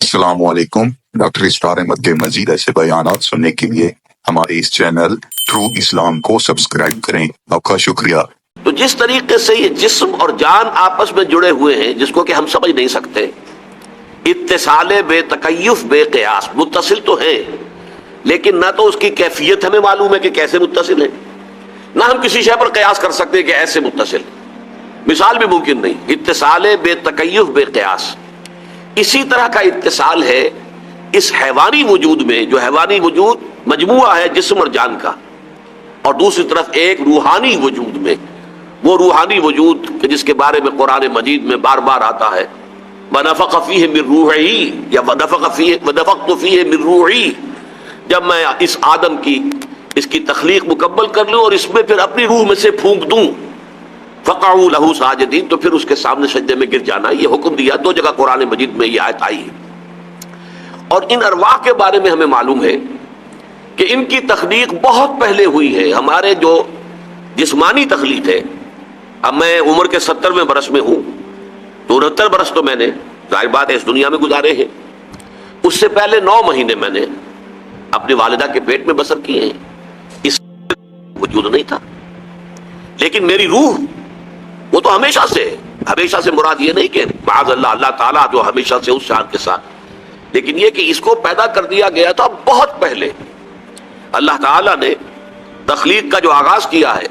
السلام علیکم۔ ڈاکٹر اسرار احمد کے مزید ایسے بیانات سننے کے لیے ہمارے اس چینل ٹرو اسلام کو سبسکرائب کریں۔ آپ کا شکریہ۔ تو جس طریقے سے یہ جسم اور جان آپس میں جڑے ہوئے ہیں جس کو کہ ہم سمجھ نہیں سکتے، اتصال بے تکیف بے قیاس، متصل تو ہیں لیکن نہ تو اس کی کیفیت ہمیں معلوم ہے کہ کیسے متصل ہیں، نہ ہم کسی شے پر قیاس کر سکتے کہ ایسے متصل، مثال بھی ممکن نہیں۔ اتصال بے تکیف بے قیاس، اسی طرح کا اتصال ہے اس حیوانی وجود میں، جو حیوانی وجود مجموعہ ہے جسم اور جان کا، اور دوسری طرف ایک روحانی وجود میں، وہ روحانی وجود کہ جس کے بارے میں قرآن مجید میں بار بار آتا ہے وَنَفَخَ فِيهِ مِن رُوحِهِ یا وَنَفَخْتُ فِيهِ مِن رُوحِي، جب میں اس آدم کی اس کی تخلیق مکمل کر لوں اور اس میں پھر اپنی روح میں سے پھونک دوں، فَقَعُوا لَهُ سَاجِدِينَ، تو پھر اس کے سامنے سجدے میں گر جانا۔ یہ حکم دیا، دو جگہ قرآن مجید میں یہ آیت آئی ہے۔ اور ان ارواح کے بارے میں ہمیں معلوم ہے کہ ان کی تخلیق بہت پہلے ہوئی ہے۔ ہمارے جو جسمانی تخلیق ہے، اب میں عمر کے 70ویں برس میں ہوں، تو 69 برس تو میں نے ظاہر بات ہے اس دنیا میں گزارے ہیں، اس سے پہلے 9 مہینے میں نے اپنی والدہ کے پیٹ میں بسر کیے ہیں، اس وجود نہیں تھا، لیکن میری روح وہ تو ہمیشہ سے ہے۔ ہمیشہ سے مراد یہ نہیں کہ معاذ اللہ اللہ تعالیٰ جو ہمیشہ سے اس شان کے ساتھ، لیکن یہ کہ اس کو پیدا کر دیا گیا تھا بہت پہلے۔ اللہ تعالیٰ نے تخلیق کا جو آغاز کیا ہے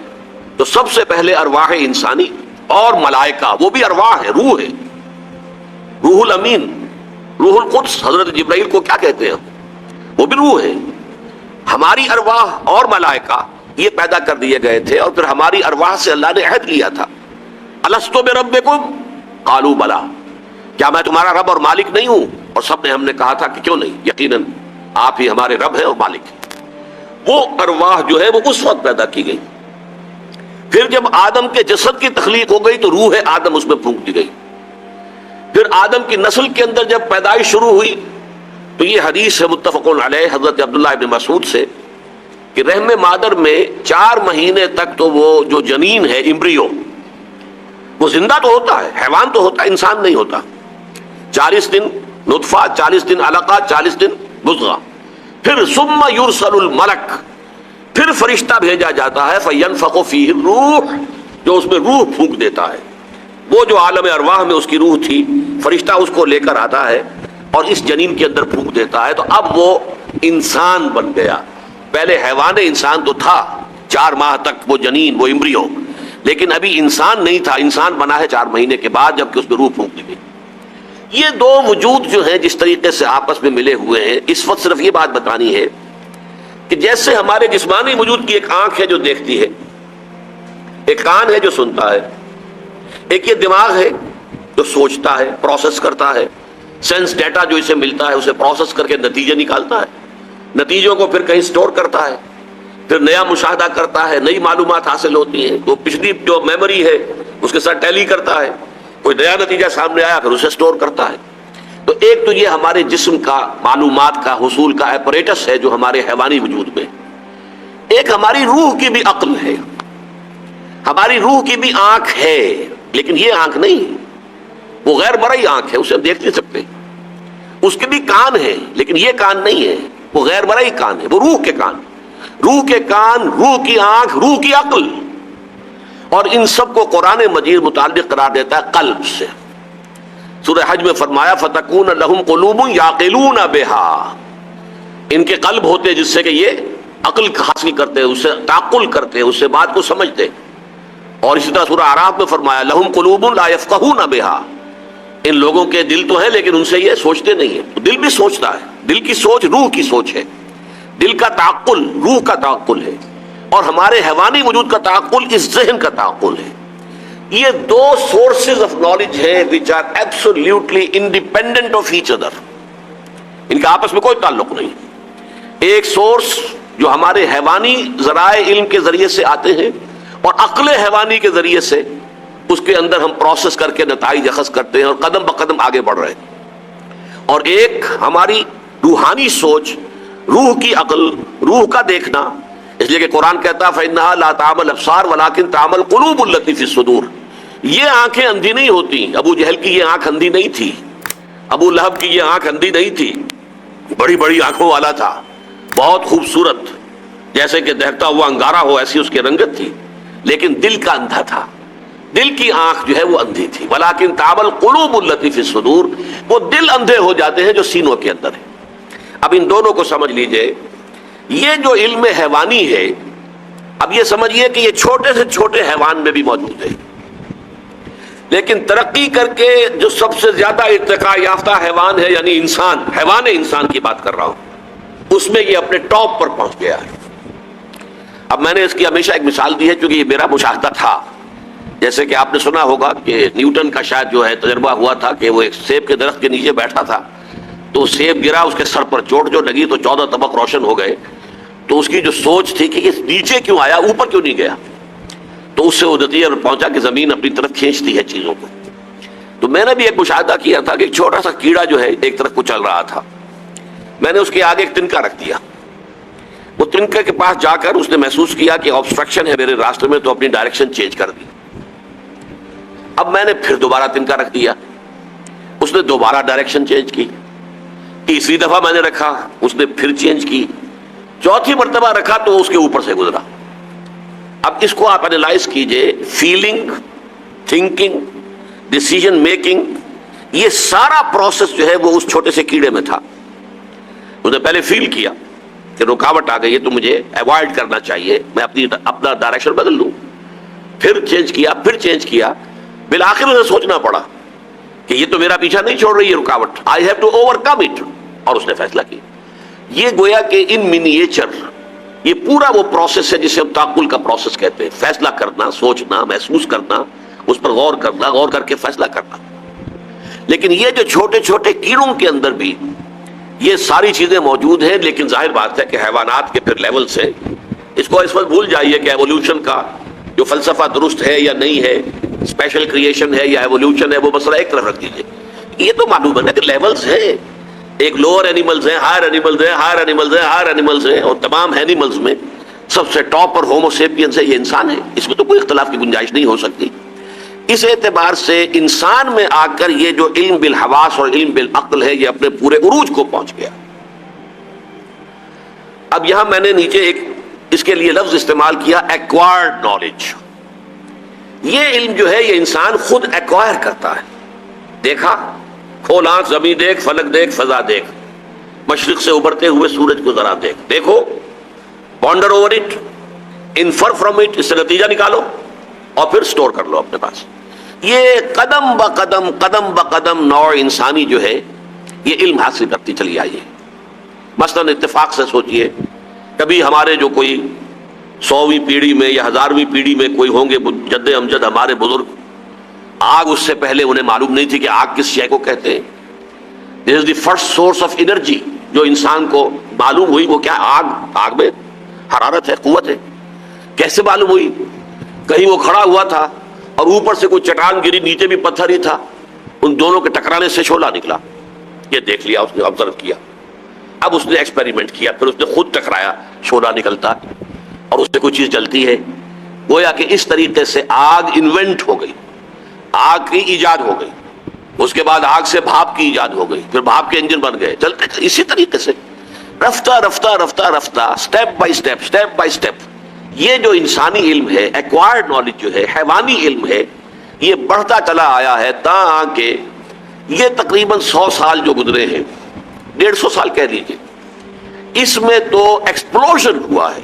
تو سب سے پہلے ارواح انسانی اور ملائکہ، وہ بھی ارواح ہے، روح ہے، روح الامین، روح القدس، حضرت جبرائیل کو کیا کہتے ہیں، وہ بھی روح ہے۔ ہماری ارواح اور ملائکہ یہ پیدا کر دیے گئے تھے، اور پھر ہماری ارواح سے اللہ نے عہد لیا تھا الست بربکم قالوا بلا، کیا میں تمہارا رب اور مالک نہیں ہوں؟ اور سب نے ہم نے کہا تھا کہ کیوں نہیں، یقیناً آپ ہی ہمارے رب ہیں اور مالک ہیں۔ وہ ارواح جو ہے وہ اس وقت پیدا کی گئی۔ پھر جب آدم کے جسد کی تخلیق ہو گئی تو روح آدم اس میں پھونک دی گئی۔ پھر آدم کی نسل کے اندر جب پیدائش شروع ہوئی تو یہ حدیث ہے متفق علیہ حضرت عبداللہ ابن مسعود سے کہ رحم مادر میں 4 مہینے تک تو وہ جو جنین ہے، امبریو، وہ زندہ تو ہوتا ہے، حیوان تو ہوتا ہے، انسان نہیں ہوتا۔ 40 دن نطفہ، 40 دن علقہ، 40 دن مضغہ، پھر ثم یرسل الملک، پھر فرشتہ بھیجا جاتا ہے فینفخ فیہ الروح، جو اس میں روح پھونک دیتا ہے۔ وہ جو عالم ارواح میں اس کی روح تھی، فرشتہ اس کو لے کر آتا ہے اور اس جنین کے اندر پھونک دیتا ہے، تو اب وہ انسان بن گیا۔ پہلے حیوان انسان تو تھا 4 ماہ تک، وہ جنین، وہ امبریو، لیکن ابھی انسان نہیں تھا، انسان بنا ہے 4 مہینے کے بعد جبکہ اس میں روح پھونک دی گئی۔ یہ دو وجود جو ہیں جس طریقے سے آپس میں ملے ہوئے ہیں، اس وقت صرف یہ بات بتانی ہے کہ جیسے ہمارے جسمانی وجود کی ایک آنکھ ہے جو دیکھتی ہے، ایک کان ہے جو سنتا ہے، ایک یہ دماغ ہے جو سوچتا ہے، پروسیس کرتا ہے، سینس ڈیٹا جو اسے ملتا ہے اسے پروسیس کر کے نتیجے نکالتا ہے، نتیجوں کو پھر کہیں سٹور کرتا ہے، پھر نیا مشاہدہ کرتا ہے، نئی معلومات حاصل ہوتی ہیں، تو پچھلی جو میموری ہے اس کے ساتھ ٹیلی کرتا ہے، کوئی نیا نتیجہ سامنے آیا پھر اسے سٹور کرتا ہے۔ تو ایک تو یہ ہمارے جسم کا معلومات کا حصول کا ایپریٹس ہے جو ہمارے حیوانی وجود میں، ایک ہماری روح کی بھی عقل ہے، ہماری روح کی بھی آنکھ ہے، لیکن یہ آنکھ نہیں، وہ غیر مرئی آنکھ ہے، اسے ہم دیکھ نہیں سکتے۔ اس کے بھی کان ہے لیکن یہ کان نہیں ہے، وہ غیر مرئی کان ہے، وہ روح کے کان، روح کے کان، روح کی آنکھ، روح کی عقل، اور ان سب کو قرآن مجید متعلق قرار دیتا ہے قلب سے۔ سورہ حج میں فرمایا فَتَكُونَ لَهُمْ قُلُوبٌ يَعْقِلُونَ بِهَا، ان کے قلب ہوتے جس سے کہ یہ عقل حاصل کرتے ہیں، اس سے تعقل کرتے ہیں، اس سے بات کو سمجھتے ہیں۔ اور اسی طرح سورہ اعراف میں فرمایا لَهُمْ قُلُوبٌ لَا يَفْقَهُونَ بِهَا، ان لوگوں کے دل تو ہیں لیکن ان سے یہ سوچتے نہیں ہیں۔ تو دل بھی سوچتا ہے، دل کی سوچ روح کی سوچ ہے، دل کا تعقل روح کا تعقل ہے، اور ہمارے حیوانی وجود کا تعقل اس ذہن کا تعقل ہے۔ یہ دو سورسز آف نالج ہیں which are absolutely independent of each other، ان کا آپس میں کوئی تعلق نہیں۔ ایک سورس جو ہمارے حیوانی ذرائع علم کے ذریعے سے آتے ہیں اور عقل حیوانی کے ذریعے سے اس کے اندر ہم پروسیس کر کے نتائج اخذ کرتے ہیں اور قدم بقدم آگے بڑھ رہے ہیں، اور ایک ہماری روحانی سوچ، روح کی عقل، روح کا دیکھنا، اس لیے کہ قرآن کہتا ہے فَإِنَّهَا لَا تَعْمَى الْأَبْصَارُ وَلَكِن تَعْمَى الْقُلُوبُ الَّتِي فِي الصُّدُورِ، یہ آنکھیں اندھی نہیں ہوتی، ابو جہل کی یہ آنکھ اندھی نہیں تھی، ابو لہب کی یہ آنکھ اندھی نہیں تھی، بڑی بڑی آنکھوں والا تھا، بہت خوبصورت، جیسے کہ دہتا ہوا انگارہ ہو ایسی اس کی رنگت تھی، لیکن دل کا اندھا تھا، دل کی آنکھ جو ہے وہ اندھی تھی۔ ولیکن تعمى القلوب التي في الصدور، وہ دل اندھے ہو جاتے ہیں جو سینوں کے اندر ہے۔ اب ان دونوں کو سمجھ لیجئے، یہ جو علم حیوانی ہے، اب یہ سمجھیے کہ یہ چھوٹے سے چھوٹے حیوان میں بھی موجود ہے، لیکن ترقی کر کے جو سب سے زیادہ ارتقاء یافتہ حیوان ہے، یعنی انسان، حیوان انسان کی بات کر رہا ہوں، اس میں یہ اپنے ٹاپ پر پہنچ گیا ہے۔ اب میں نے اس کی ہمیشہ ایک مثال دی ہے کیونکہ یہ میرا مشاہدہ تھا۔ جیسے کہ آپ نے سنا ہوگا کہ نیوٹن کا شاید جو ہے تجربہ ہوا تھا کہ وہ ایک سیب کے درخت کے نیچے بیٹھا تھا، تو سیب گرا، اس کے سر پر چوٹ جو لگی تو 14 طبق روشن ہو گئے۔ تو اس کی جو سوچ تھی کہ یہ نیچے کیوں آیا، اوپر کیوں نہیں گیا، تو اس سے وہ نتیجے پر پہنچا کہ زمین اپنی طرف کھینچتی ہے چیزوں کو۔ تو میں نے بھی ایک مشاہدہ کیا تھا کہ ایک چھوٹا سا کیڑا جو ہے ایک طرف کو چل رہا تھا، میں نے اس کے آگے ایک تنکا رکھ دیا، وہ تنکے کے پاس جا کر اس نے محسوس کیا کہ آبسٹرکشن ہے میرے راستے میں، تو اپنی ڈائریکشن چینج کر دی۔ اب میں نے پھر دوبارہ تنکا رکھ دیا، اس نے دوبارہ ڈائریکشن چینج کی، تیسری دفعہ میں نے رکھا، اس نے پھر چینج کی، چوتھی مرتبہ رکھا تو اس کے اوپر سے گزرا۔ اب اس کو آپ انالائز کیجئے، فیلنگ، تھنکنگ، ڈیسیجن میکنگ، یہ سارا پروسیس جو ہے وہ اس چھوٹے سے کیڑے میں تھا۔ اس نے پہلے فیل کیا کہ رکاوٹ آ گئی ہے تو مجھے ایوائڈ کرنا چاہیے، میں اپنا ڈائریکشن بدل لوں، پھر چینج کیا، پھر چینج کیا، بالآخر اسے سوچنا پڑا کہ یہ تو میرا پیچھا نہیں چھوڑ رہی ہے رکاوٹ، I have to overcome it, اور اس نے فیصلہ کیا۔ یہ گویا کہ ان منیچر یہ پورا وہ پروسیس ہے جسے ہم تعقل کا پروسیس کہتے ہیں، فیصلہ کرنا، سوچنا، محسوس کرنا، اس پر غور کرنا، غور کر کے فیصلہ کرنا۔ لیکن یہ جو چھوٹے چھوٹے کیڑوں کے اندر بھی یہ ساری چیزیں موجود ہیں، لیکن ظاہر بات ہے کہ حیوانات کے پھر لیولز ہیں۔ اس کو اس وقت بھول جائیے کہ ایوولوشن کا جو فلسفہ درست ہے یا نہیں ہے، اسپیشل کریشن ہے یا ایوولوشن ہے، وہ مسئلہ ایک طرف رکھ دیجیے۔ یہ تو معلوم ہے کہ لیولز ہیں، ایک لوور اینیملز ہیں، ہائر اینیملز ہیں، ہائر اینیملز ہیں، ہائر اینیملز ہیں، اور تمام اینیملز میں سب سے ٹاپ پر ہومو سیپینس ہے، یہ انسان ہے، اس میں تو کوئی اختلاف کی گنجائش نہیں ہو سکتی۔ اس اعتبار سے انسان میں آ کر یہ جو علم بالحواس اور علم بالعقل ہے، یہ اپنے پورے عروج کو پہنچ گیا۔ اب یہاں میں نے نیچے ایک اس کے لیے لفظ استعمال کیا، ایکوائرڈ نالج۔ یہ علم جو ہے یہ انسان خود ایکوائر کرتا ہے۔ دیکھا، کھول آنکھ، زمین دیکھ، فلک دیکھ، فضا دیکھ، مشرق سے ابھرتے ہوئے سورج کو ذرا دیکھ، دیکھو، ponder over it, infer from it, اس سے نتیجہ نکالو اور پھر سٹور کر لو اپنے پاس۔ یہ قدم بہ قدم نوع انسانی جو ہے یہ علم حاصل کرتی چلی آئی ہے۔ مثلاً اتفاق سے سوچئے، کبھی ہمارے جو کوئی 100ویں پیڑھی میں یا 1000ویں پیڑھی میں کوئی ہوں گے جد امجد ہمارے بزرگ، آگ اس سے پہلے انہیں معلوم نہیں تھی کہ آگ کس شے کو کہتے ہیں۔ This is the first source of energy جو انسان کو معلوم ہوئی، وہ کیا؟ آگ میں حرارت ہے، قوت ہے۔ کیسے معلوم ہوئی؟ کہیں وہ کھڑا ہوا تھا اور اوپر سے کوئی چٹان گری، نیچے بھی پتھر ہی تھا، ان دونوں کے ٹکرانے سے شعلہ نکلا۔ یہ دیکھ لیا اس نے، آبزرو کیا۔ اب اس نے ایکسپیریمنٹ کیا، پھر اس نے خود ٹکرایا، شعلہ نکلتا اور اس سے کوئی چیز جلتی ہے۔ گویا کہ اس طریقے سے آگ انوینٹ ہو گئی، آگ کی ایجاد ہو گئی، اس کے بعد آگ سے بھاپ کی ایجاد ہو گئی، پھر بھاپ کے انجن بن گئے، چلتے اسی طریقے سے رفتہ رفتہ رفتہ رفتہ، سٹیپ بائی سٹیپ یہ جو انسانی علم ہے، ایکوائرڈ نالج جو ہے، حیوانی علم ہے، یہ بڑھتا چلا آیا ہے تاں کہ یہ تقریباً 100 سال جو گزرے ہیں، 150 سال کہہ لیجیے، اس میں تو ایکسپلوژن ہوا ہے،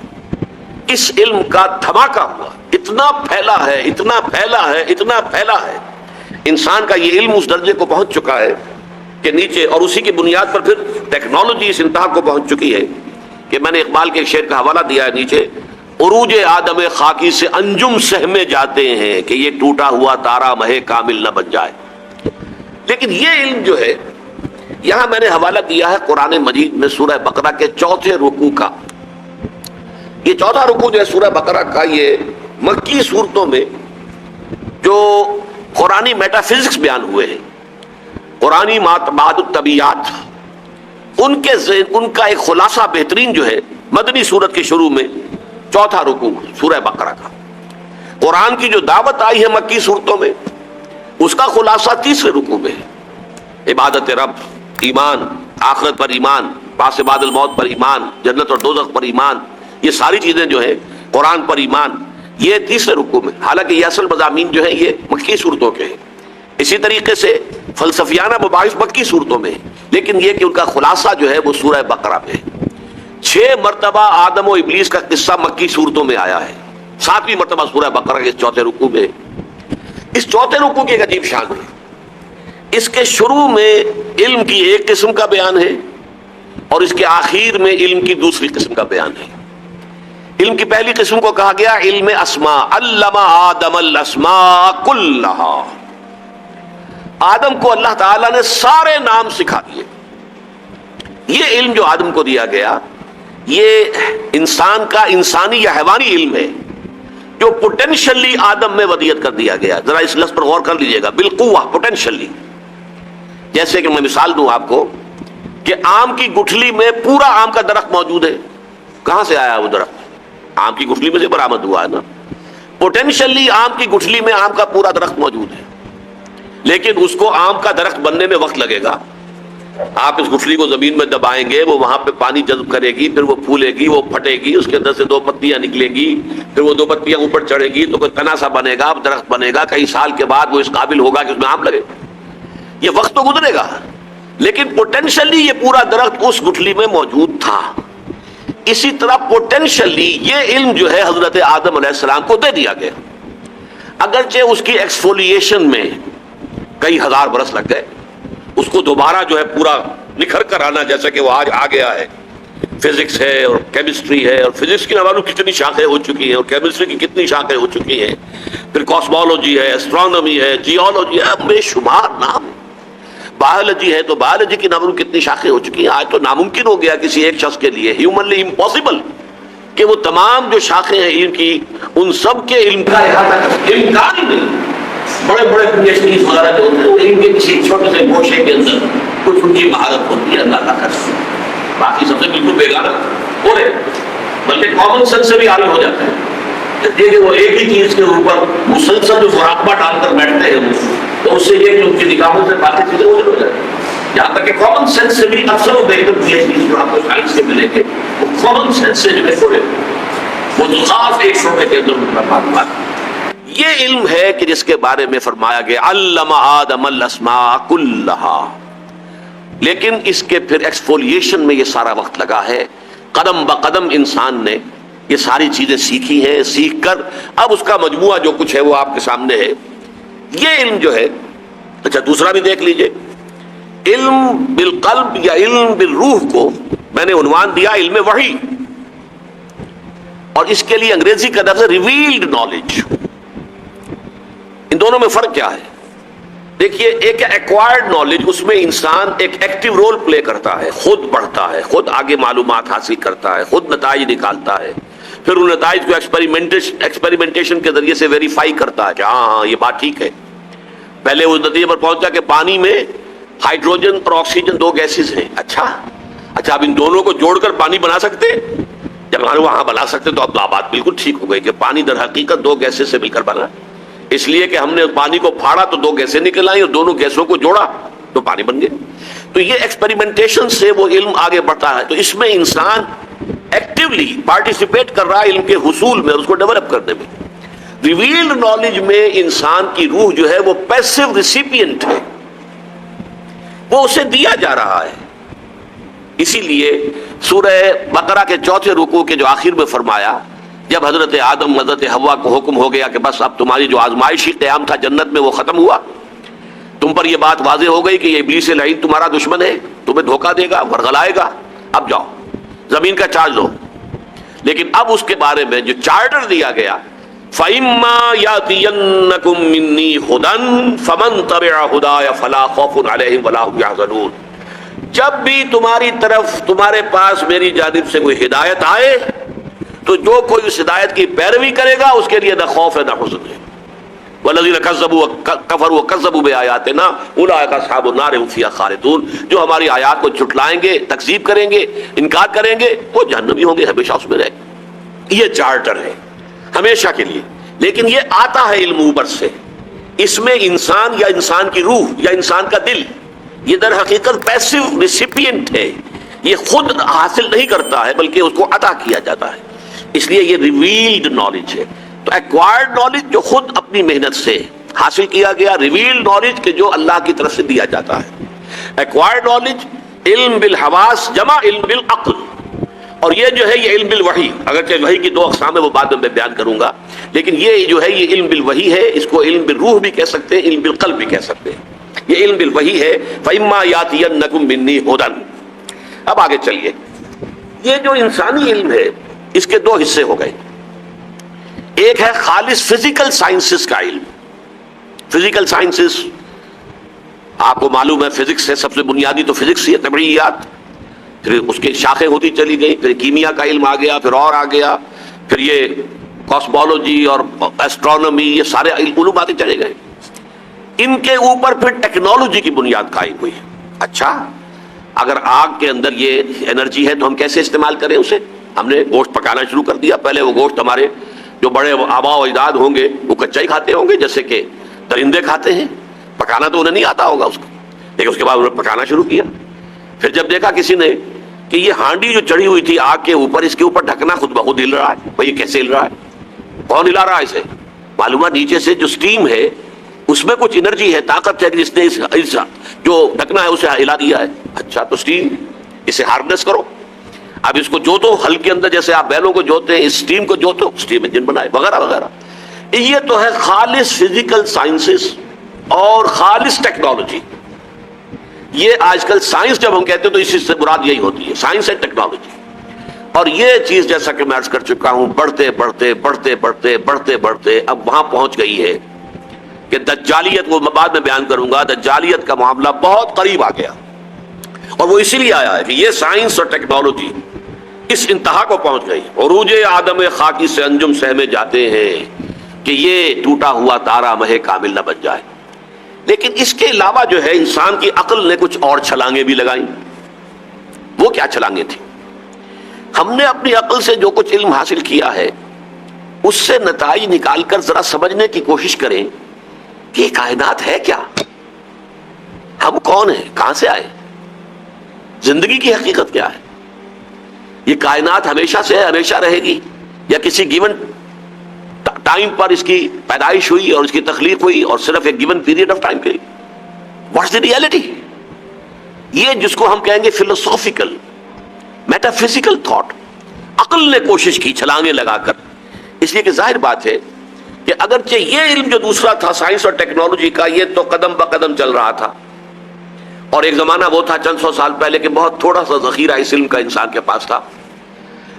اس علم کا دھماکہ ہوا، اتنا پھیلا ہے، اتنا پھیلا ہے، اتنا پھیلا ہے، انسان کا یہ علم اس درجے کو پہنچ چکا ہے کہ نیچے، اور اسی کی بنیاد پر پھر ٹیکنالوجی اس انتہا کو پہنچ چکی ہے کہ میں نے اقبال کے ایک شعر کا حوالہ دیا ہے نیچے، عروج آدم خاکی سے انجم سہمے جاتے ہیں کہ یہ ٹوٹا ہوا تارا مہ کامل نہ بن جائے۔ لیکن یہ علم جو ہے، یہاں میں نے حوالہ دیا ہے قرآن مجید میں سورہ بقرہ کے 4 رکوع کا۔ یہ 4 رکوع جو ہے سورہ بقرہ کا، یہ مکی صورتوں میں جو قرآنی میٹا فزکس بیان ہوئے ہیں، قرآنی بعد الطبیعات، ان کا ایک خلاصہ بہترین جو ہے مدنی صورت کے شروع میں 4 رکوع سورہ بقرہ کا۔ قرآن کی جو دعوت آئی ہے مکی صورتوں میں، اس کا خلاصہ 3 رکوع میں ہے۔ عبادت رب، ایمان، آخرت پر ایمان، پاس بعد الموت پر ایمان، جنت اور دوزخ پر ایمان، یہ ساری چیزیں جو ہیں، قرآن پر ایمان، یہ تیسرے رکوع میں. حالانکہ یہ اصل مضامین جو ہیں یہ مکی صورتوں کے ہیں. اسی طریقے سے فلسفیانہ مباحث مکی صورتوں میں ہیں، لیکن یہ کہ ان کا خلاصہ جو ہے وہ سورہ بقرہ میں ہے. 6 مرتبہ آدم و ابلیس کا قصہ مکی صورتوں میں آیا ہے، 7ویں مرتبہ سورہ بقرہ کے اس چوتھے رکوع میں. اس چوتھے رکوع کی ایک عجیب شان ہے. اس کے شروع میں علم کی ایک قسم کا بیان ہے اور اس کے آخر میں علم کی دوسری قسم کا بیان ہے. علم کی پہلی قسم کو کہا گیا علم اسماء، علم آدم الاسماء کلھا. آدم کو اللہ تعالیٰ نے سارے نام سکھا دیے. یہ علم جو آدم کو دیا گیا یہ انسان کا انسانی یا حیوانی علم ہے جو پوٹینشلی آدم میں ودیت کر دیا گیا. ذرا اس لفظ پر غور کر لیجئے گا، بالقوہ، پوٹینشلی. جیسے کہ میں مثال دوں آپ کو کہ آم کی گٹھلی میں پورا آم کا درخت موجود ہے. کہاں سے آیا وہ درخت؟ آم کی گٹھلی میں سے برآمد ہوا ہے نا. پوٹینشلی آم کی گٹھلی میں آم کا پورا درخت موجود ہے، لیکن اس کو آم کا درخت بننے میں وقت لگے گا. آپ اس گٹھلی کو زمین میں دبائیں گے، وہ وہاں پہ پانی جذب کرے گی، پھر وہ پھولے گی، وہ پھٹے گی، اس کے اندر سے 2 پتیاں نکلیں گی، پھر وہ 2 پتیاں اوپر چڑھے گی تو کوئی تنا سا بنے گا، درخت بنے گا. کئی سال کے بعد وہ اس قابل ہوگا کہ اس میں آم لگے. یہ وقت تو گزرے گا، لیکن پوٹینشلی یہ پورا درخت اس گٹھلی میں موجود تھا. اسی طرح پوٹینشلی یہ علم جو ہے حضرت آدم علیہ السلام کو دے دیا گیا، اگرچہ اس کی ایکسفولیشن میں کئی ہزار برس لگ گئے. اس کو دوبارہ جو ہے پورا نکھر کر آنا، جیسا کہ وہ آج آ گیا ہے. فزکس ہے اور کیمسٹری ہے، اور فزکس کی نوالوں کتنی شاخیں ہو چکی ہیں، اور کیمسٹری کی کتنی شاخیں ہو چکی ہیں. پھر کاسمولوجی ہے، ایسٹرونومی ہے، جیولوجی ہے، بے شمار نام. بایولوجی ہے تو بایولوجی کی ناموں کتنی شاخیں ہو چکی ہیں. آج تو ناممکن ہو گیا کسی ایک شخص کے لیے، ہیومنلی امپاسبل، کہ وہ تمام جو شاخیں ہیں علم کی ان سب کے علم کا احاطہ کر. امکان ہی نہیں. بڑے بڑے پی ایچ ڈی وغیرہ جو ہوتے ہیں وہ علم کے کسی چھوٹے سے گوشے کے اندر کچھ ان کی مہارت ہوتی ہے، اللہ کا کر. باقی سب سے بالکل بیگانہ ہو رہے، بلکہ کامن سینس سے بھی عاری ہو جاتا ہے. دیکھیں وہ ایک ہی چیز کے اوپر مسلسل جو مراقبہ ڈال کر بیٹھتے ہیں تو اس سے یہ کہ ان کی نگاہوں سے باقی چیزیں اوجھل ہو جاتی ہیں. یہاں تک کہ کامن سینس سے بھی اکثر و بیشتر پی ایچ ڈی جو آپ کو سائنس کے ملیں گے وہ کامن سینس سے جو ہے چھوڑے، وہ تو خاص ایک شعبے کے اندر معلومات. یہ علم ہے کہ جس کے بارے میں فرمایا گیا علم آدم الاسماء کلھا. لیکن اس کے پھر ایکسفولیشن میں یہ سارا وقت لگا ہے. قدم بقدم انسان نے یہ ساری چیزیں سیکھی ہیں، سیکھ کر اب اس کا مجموعہ جو کچھ ہے وہ آپ کے سامنے ہے. یہ علم جو ہے، اچھا دوسرا بھی دیکھ لیجئے، علم بالقلب یا علم بالروح کو میں نے عنوان دیا علم وحی، اور اس کے لیے انگریزی کا لفظ ہے ریویلڈ نالج. ان دونوں میں فرق کیا ہے؟ دیکھیے، ایک ایکوائرڈ نالج، اس میں انسان ایک ایکٹیو رول پلے کرتا ہے، خود بڑھتا ہے، خود آگے معلومات حاصل کرتا ہے، خود نتائج نکالتا ہے، پھر ان نتائج کو ایکسپیریمنٹیشن کے ذریعے سے ویریفائی کرتا ہے کہ ہاں یہ بات ٹھیک ہے. پہلے اس نتیجے پر پہنچتا کہ پانی میں ہائیڈروجن اور آکسیجن 2 گیسز ہیں. اچھا اب ان دونوں کو جوڑ کر پانی بنا سکتے؟ جب ہمارے وہاں بنا سکتے تو اب بات بالکل ٹھیک ہو گئی کہ پانی در حقیقت 2 گیسز سے مل کر بنا، اس لیے کہ ہم نے پانی کو پھاڑا تو 2 گیسیں نکل آئیں اور دونوں گیسوں کو جوڑا تو پانی بن گئے. تو یہ ایکسپیریمنٹیشن سے وہ علم آگے بڑھتا ہے. تو اس میں انسان ایکٹیولی پارٹیسپیٹ کر رہا ہے علم کے حصول میں اور اس کو ڈیولپ کرنے میں. ریویلڈ نالج میں انسان کی روح جو ہے وہ پیسو ریسیپینٹ ہے، وہ اسے دیا جا رہا ہے. اسی لیے سورہ بقرہ کے 4 رکوع کے جو آخر میں فرمایا، جب حضرت آدم حضرت حوا کو حکم ہو گیا کہ بس اب تمہاری جو آزمائشی قیام تھا جنت میں وہ ختم ہوا، تم پر یہ بات واضح ہو گئی کہ یہ ابلیس لعین تمہارا دشمن ہے، تمہیں دھوکہ دے گا، ورغلائے گا، اب جاؤ زمین کا چارج لو. لیکن اب اس کے بارے میں جو چارٹر دیا گیا، فَإِمَّا يَأْتِيَنَّكُم مِّنِّي هُدًى فَمَن تَبِعَ هُدَايَ فَلَا خَوْفٌ عَلَيْهِمْ وَلَا هُمْ يَحْزَنُونَ. جب بھی تمہاری طرف تمہارے پاس میری جانب سے کوئی ہدایت آئے تو جو کوئی اس ہدایت کی پیروی کرے گا اس کے لیے نہ خوف ہے نہ حزن ہے. وَالَّذِينَ كَذَّبُوا وَكَفَرُوا وَكَذَّبُوا بِآيَاتِنَا أُولَٰئِكَ أَصْحَابُ النَّارِ هُمْ فِيهَا خَالِدُونَ. جو ہماری آیات کو جھٹلائیں گے، تکذیب کریں گے، انکار کریں گے، وہ جہنمی ہوں گے، ہمیشہ اس میں رہیں گے. یہ چارٹر ہے ہمیشہ کے لیے. لیکن یہ آتا ہے علم اوپر سے. اس میں انسان یا انسان کی روح یا انسان کا دل یہ در حقیقت پیسو ریسیپینٹ ہے، یہ خود حاصل نہیں کرتا ہے بلکہ اس کو عطا کیا جاتا ہے، اس لیے یہ ریویلڈ نالج ہے۔ تو ایکوائرڈ نالج جو خود اپنی محنت سے حاصل کیا گیا، ریویلڈ نالج کے جو اللہ کی طرف سے دیا جاتا ہے۔ ایکوائرڈ نالج علم بالحواس جمع علم بالعقل، اور یہ جو ہے یہ علم بالوحی، اگرچہ وحی کی دو اقسام ہے وہ بعد میں بیان کروں گا، لیکن یہ جو ہے یہ علم بالوحی ہے، اس کو علم بالروح بھی کہہ سکتے ہیں، علم بالقلب بھی کہہ سکتے ہیں، یہ علم بالوحی ہے۔ فَإِمَّا يَأْتِيَنَّكُم مِّنِّي هُدًى۔ اب آگے چلیے، یہ جو انسانی علم ہے اس کے دو حصے ہو گئے، ایک ہے خالص فزیکل سائنسز کا علم۔ فزیکل سائنسز آپ کو معلوم ہے، فزکس ہے سب سے بنیادی، تو فزکس ہی ہے، طبیعیات، پھر اس کی شاخیں ہوتی چلی گئی، پھر کیمیا کا علم آ گیا، پھر اور آ گیا، پھر یہ کاسمولوجی اور ایسٹرونومی، یہ سارے علوم آتے چلے گئے۔ ان کے اوپر پھر ٹیکنالوجی کی بنیاد قائم ہوئی۔ اچھا، اگر آگ کے اندر یہ انرجی ہے تو ہم کیسے استعمال کریں اسے؟ ہم نے گوشت پکانا شروع کر دیا۔ پہلے وہ گوشت ہمارے جو بڑے آباء و اجداد ہوں گے وہ کچا ہی کھاتے ہوں گے، جیسے کہ درندے کھاتے ہیں، پکانا تو انہیں نہیں آتا ہوگا اس کو، لیکن اس کے بعد انہوں نے پکانا شروع کیا۔ پھر جب دیکھا کسی نے کہ یہ ہانڈی جو چڑھی ہوئی تھی آگ کے اوپر، اس کے اوپر ڈھکنا خود بخود ہل رہا ہے، بھئی یہ کیسے ہل رہا ہے؟ کون ہلا رہا ہے اسے؟ معلوم ہے نیچے سے جو سٹیم ہے اس میں کچھ انرجی ہے، طاقت ہے، جس نے اس جو ڈھکنا ہے اسے ہلا دیا ہے۔ اچھا، تو سٹیم اسے ہارنس کرو، اب اس کو جوتو، ہل کے اندر جیسے آپ بیلوں کو جوتے ہیں، اس سٹیم کو جوتو، سٹیم انجن بنائے، وغیرہ وغیرہ۔ یہ تو ہے خالص فزیکل سائنسز اور خالص ٹیکنالوجی۔ یہ آج کل سائنس جب ہم کہتے ہیں تو اسی سے مراد یہی ہوتی ہے، سائنس اینڈ ٹیکنالوجی۔ اور یہ چیز جیسا کہ میں عرض کر چکا ہوں، بڑھتے بڑھتے بڑھتے بڑھتے بڑھتے بڑھتے اب وہاں پہنچ گئی ہے کہ دجالیت، وہ میں بعد میں بیان کروں گا، دجالیت کا معاملہ بہت قریب آ گیا، اور وہ اسی لیے آیا ہے کہ یہ سائنس اور ٹیکنالوجی اس انتہا کو پہنچ گئی۔ عروج آدم خاکی سے انجم سہمے جاتے ہیں کہ یہ ٹوٹا ہوا تارا مہ کامل نہ بن جائے۔ لیکن اس کے علاوہ جو ہے انسان کی عقل نے کچھ اور چھلانگیں بھی لگائیں۔ وہ کیا چھلانگیں تھیں؟ ہم نے اپنی عقل سے جو کچھ علم حاصل کیا ہے اس سے نتائج نکال کر ذرا سمجھنے کی کوشش کریں کہ یہ کائنات ہے کیا، ہم کون ہیں، کہاں سے آئے، زندگی کی حقیقت کیا ہے، یہ کائنات ہمیشہ سے ہے، ہمیشہ رہے گی، یا کسی گیون ٹائم پر اس کی پیدائش ہوئی اور اس کی تخلیق ہوئی اور صرف ایک گیون پیریڈ آف ٹائم کے لیے؟ What's the reality? یہ جس کو ہم کہیں گے فلسافیکل میٹا فزیکل تھاٹ، عقل نے کوشش کی چھلانگیں لگا کر، اس لیے کہ ظاہر بات ہے کہ اگرچہ یہ علم جو دوسرا تھا سائنس اور ٹیکنالوجی کا، یہ تو قدم بقدم چل رہا تھا، اور ایک زمانہ وہ تھا چند سو سال پہلے کہ بہت تھوڑا سا ذخیرہ اس علم کا انسان کے پاس تھا،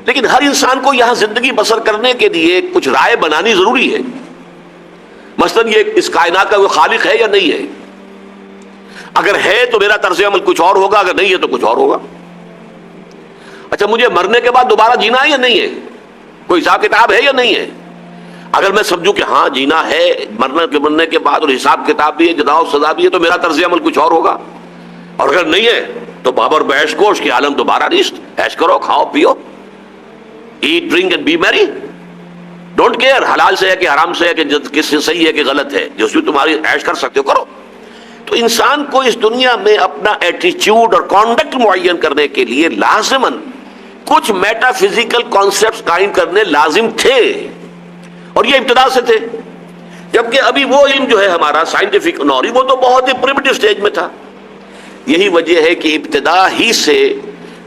لیکن ہر انسان کو یہاں زندگی بسر کرنے کے لیے کچھ رائے بنانی ضروری ہے۔ مثلا یہ اس کائنات کا کوئی خالق ہے یا نہیں ہے؟ اگر ہے تو میرا طرز عمل کچھ اور ہوگا، اگر نہیں ہے تو کچھ اور ہوگا۔ اچھا، مجھے مرنے کے بعد دوبارہ جینا ہے یا نہیں ہے؟ کوئی حساب کتاب ہے یا نہیں ہے؟ اگر میں سمجھوں کہ ہاں جینا ہے، مرنے کے بعد اور حساب کتاب بھی ہے، جزا و سزا بھی ہے، تو میرا طرز عمل کچھ اور ہوگا، اور اگر نہیں ہے تو بابر بیش گوش کے عالم دوبارہ نیست، عیش کرو، کھاؤ پیو، eat, drink and be merry. Don't care حلال سے ہے کہ حرام سے ہے کہ کس سے صحیح ہے کہ غلط ہے، جو بھی تمہاری عیش کر سکتے ہو کرو۔ تو انسان کو اس دنیا میں اپنا ایٹیچیوڈ اور کانڈکٹ معین کرنے کے لیے لازماً کچھ میٹا فزیکل کانسیپٹس قائم کرنے لازم تھے، اور یہ ابتدا سے تھے، جبکہ ابھی وہ علم جو ہے ہمارا سائنٹیفک نالج وہ تو بہت ہی پریمیٹو سٹیج میں تھا۔ یہی وجہ ہے کہ ابتدا ہی سے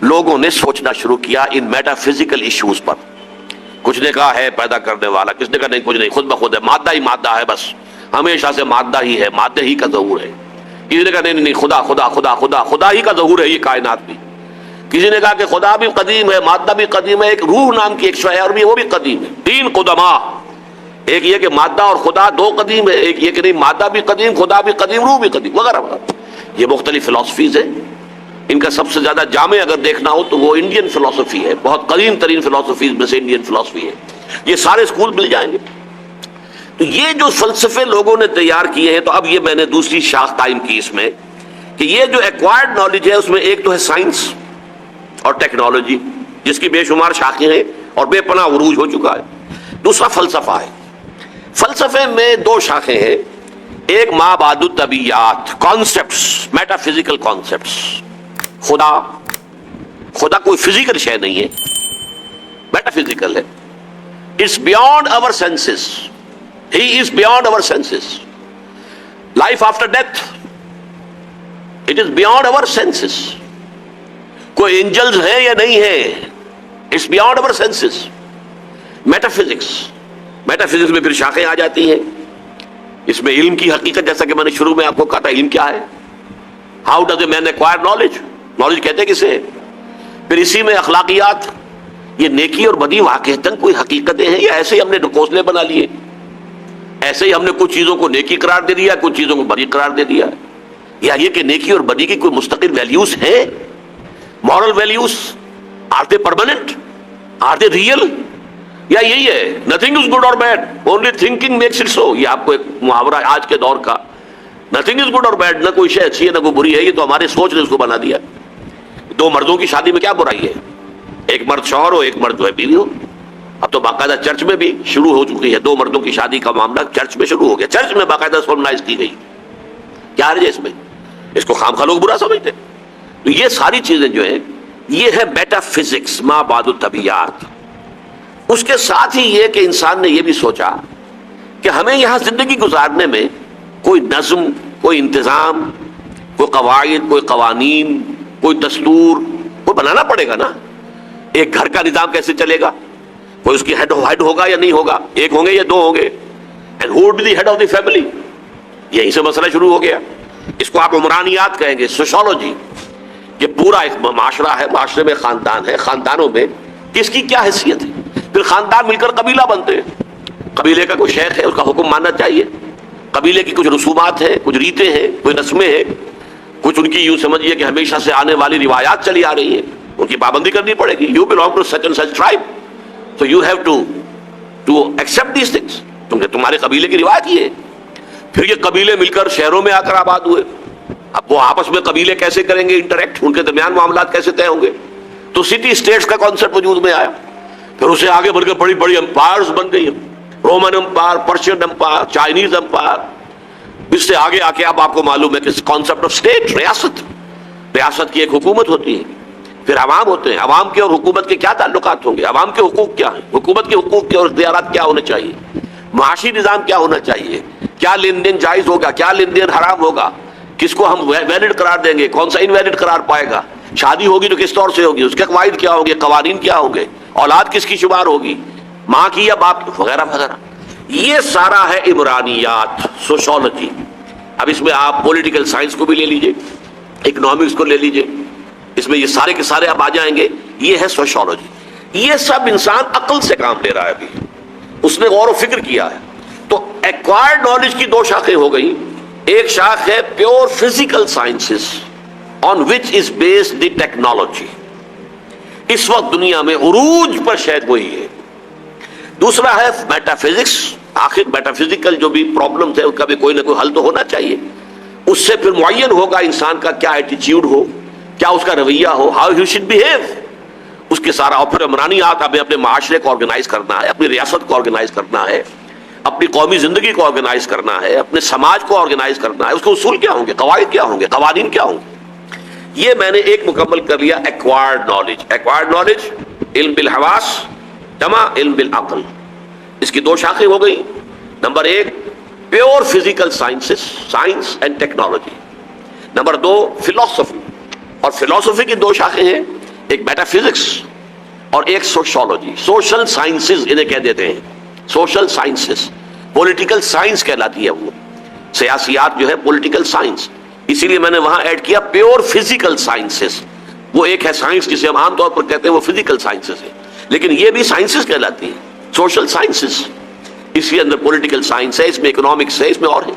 لوگوں نے سوچنا شروع کیا ان میٹا فزیکل ایشوز پر۔ کچھ نے کہا ہے پیدا کرنے والا، کس نے کہا نہیں، کچھ نہیں، خود بخود ہے، مادہ ہی مادہ ہے، بس ہمیشہ سے مادہ ہی ہے، مادہ ہی کا ظہور ہے۔ کسی نے کہا نہیں نہیں، خدا خدا خدا خدا خدا ہی کا ظہور ہے یہ کائنات بھی۔ کسی نے کہا کہ خدا بھی قدیم ہے، مادہ بھی قدیم ہے، ایک روح نام کی ایک شے اور بھی وہ بھی قدیم ہے۔ تین قدما، ایک یہ کہ مادہ اور خدا دو قدیم ہے، ایک یہ کہ نہیں مادہ بھی قدیم، خدا بھی قدیم، روح بھی قدیم، وغیرہ وغیرہ۔ یہ مختلف فلاسفیز ہیں، ان کا سب سے زیادہ جامع اگر دیکھنا ہو تو وہ انڈین فلسفی ہے، بہت قدیم ترین فلسفیز میں سے انڈین فلسفی ہے، یہ سارے اسکول مل جائیں گے۔ تو یہ جو فلسفے لوگوں نے تیار کیے ہیں، تو اب یہ میں نے دوسری شاخ قائم کی اس میں کہ یہ جو ایکوائرڈ نالج ہے اس میں ایک تو ہے سائنس اور ٹیکنالوجی جس کی بے شمار شاخیں ہیں اور بے پناہ عروج ہو چکا ہے، دوسرا فلسفہ ہے۔ فلسفے میں دو شاخیں ہیں، ایک ما بعد الطبیعیات، کانسیپٹس، میٹا فزیکل کانسیپٹس. خدا کوئی فزیکل شے نہیں ہے، میٹا فزیکل ہے. It's beyond our senses, he is beyond our senses. Life after death, it is beyond our senses. کوئی اینجلز ہیں یا نہیں ہے، it's beyond our senses. Metaphysics میں پھر شاخیں آ جاتی ہیں. اس میں علم کی حقیقت، جیسا کہ میں نے شروع میں آپ کو کہا تھا، علم کیا ہے؟ How does a man acquire knowledge? Knowledge کہتے کسے؟ پھر اسی میں اخلاقیات، یہ نیکی اور بدی واقعتاً کوئی حقیقتیں ہیں یا ایسے ہی ہم نے ڈھکوسلے بنا لیے؟ ایسے ہی ہم نے کچھ چیزوں کو نیکی قرار دے دیا، کچھ چیزوں کو بدی قرار دے دیا، یا یہ کہ نیکی اور بدی کی کوئی مستقل ویلیوز ہیں؟ Moral values, are they permanent? Are they real? یا یہی ہے nothing is good or bad, only thinking makes it so? یہ آپ کو ایک محاورہ آج کے دور کا، nothing is good or bad, نہ کوئی شے اچھی ہے نہ کوئی بری ہے، یہ تو ہمارے سوچ نے اس کو بنا دیا. دو مردوں کی شادی میں کیا برائی ہے؟ ایک مرد شوہر ہو، ایک مرد جو ہے بیوی ہو. اب تو باقاعدہ چرچ میں بھی شروع ہو چکی ہے، دو مردوں کی شادی کا معاملہ چرچ میں شروع ہو گیا، چرچ میں باقاعدہ سولمنائز کی گئی. کیا حرج ہے اس میں؟ اس کو خام خواہ لوگ برا سمجھتے. تو یہ ساری چیزیں جو ہیں یہ ہے میٹا فزکس، ما بعد الطبیعیات. اس کے ساتھ ہی یہ کہ انسان نے یہ بھی سوچا کہ ہمیں یہاں زندگی گزارنے میں کوئی نظم، کوئی انتظام، کوئی قواعد، کوئی قوانین، کوئی دستور کوئی بنانا پڑے گا نا. ایک گھر کا نظام کیسے چلے گا؟ کوئی اس کی ہیڈ ہوگا یا نہیں ہوگا؟ ایک ہوں گے یا دو ہوں گے؟ And who would be the head of the family? یہیں سے مسئلہ شروع ہو گیا. اس کو آپ عمرانیات کہیں گے، سوشولوجی. یہ پورا ایک معاشرہ ہے، معاشرے میں خاندان ہے، خاندانوں میں کس کی کیا حیثیت ہے. پھر خاندان مل کر قبیلہ بنتے ہیں. قبیلے کا کوئی شیخ ہے، اس کا حکم ماننا چاہیے. قبیلے کی کچھ رسومات ہیں، کچھ ریتیں ہیں، کوئی رسمیں ہیں، کچھ ان کی یوں سمجھیے کہ ہمیشہ سے آنے والی روایات چلی آ رہی ہیں، ان کی پابندی کرنی پڑے گی. You belong to such and such tribe, so you have to accept these things. تمہارے قبیلے کی روایت یہ ہے. پھر یہ قبیلے مل کر شہروں میں آ کر آباد ہوئے. اب وہ آپس میں قبیلے کیسے کریں گے انٹریکٹ، ان کے درمیان معاملات کیسے طے ہوں گے؟ تو سٹی اسٹیٹس کا کانسیپٹ وجود میں آیا. پھر اسے آگے بڑھ کے بڑی بڑی امپائرز بن گئی، Roman empire, Persian empire, Chinese empire. اس سے آگے آ کے اب آپ کو معلوم ہے کہ کانسیپٹ آف اسٹیٹ، ریاست کی ایک حکومت ہوتی ہے. پھر عوام ہوتے ہیں. عوام کے اور حکومت کے کیا تعلقات ہوں گے؟ عوام کے حقوق کیا ہیں؟ حکومت کے حقوق کے اور اختیارات کیا ہونے چاہیے؟ معاشی نظام کیا ہونا چاہیے؟ کیا لین دین جائز ہوگا، کیا لین دین حرام ہوگا؟ کس کو ہم ویلڈ قرار دیں گے، کون سا انویلڈ قرار پائے گا؟ شادی ہوگی تو کس طور سے ہوگی، اس کے قواعد کیا ہوں گے، قوانین کیا ہوں گے؟ اولاد کس کی شمار ہوگی، ماں کی یا باپ کی، وغیرہ وغیرہ. یہ سارا ہے عمرانیات، سوشولوجی. اب اس میں آپ پولیٹیکل سائنس کو بھی لے لیجئے، اکنامکس کو لے لیجئے، اس میں یہ سارے کے سارے اب آ جائیں گے. یہ ہے سوشولوجی. یہ سب انسان عقل سے کام لے رہا ہے. ابھی اس نے غور و فکر کیا ہے. تو ایکوائرڈ نالج کی دو شاخیں ہو گئی. ایک شاخ ہے pure physical sciences on which is based the technology. اس وقت دنیا میں عروج پر شاید وہی ہے. دوسرا ہے میٹا فزکس. آخر میٹا فزیکل جو بھی پرابلمز ہے ان کا بھی کوئی نہ کوئی حل تو ہونا چاہیے. اس سے پھر معین ہوگا انسان کا کیا ایٹیچیوڈ ہو، کیا اس کا رویہ ہو، ہاؤ ہی شوڈ بیہیو. اس کے سارا. اور پھر عمرانیات، ہمیں اپنے معاشرے کو آرگنائز کرنا ہے، اپنی ریاست کو آرگنائز کرنا ہے، اپنی قومی زندگی کو آرگنائز کرنا ہے، اپنے سماج کو آرگنائز کرنا ہے. اس کے اصول کیا ہوں گے، قواعد کیا ہوں گے، قوانین کیا ہوں گے. یہ میں نے ایک مکمل کر لیا ایکوائرڈ نالج. ایکوائرڈ نالج علم بالحواس جمع علم بالعقل. اس کی دو شاخیں ہو گئی. نمبر ایک pure physical sciences, science and technology. Number دو فلسفی. اور فلسفی کی دو شاخیں ہیں، ایک میٹا فزکس اور ایک سوشولوجی. سوشل سائنسز انہیں کہہ دیتے ہیں، سوشل سائنسز. پولیٹیکل سائنس کہلاتی ہے وہ. سیاسیات جو ہے پولیٹیکل سائنس. اسی لیے میں نے وہاں ایڈ کیا پیور فزیکل سائنسز. وہ ایک ہے سائنس جسے ہم عام طور پر کہتے ہیں وہ فزیکل سائنسز ہے، لیکن یہ بھی سائنسز کہلاتی ہے، سوشل سائنسز. اس کے اندر پولیٹیکل سائنس ہے، اس میں اکنامکس ہے، اس میں اور ہے.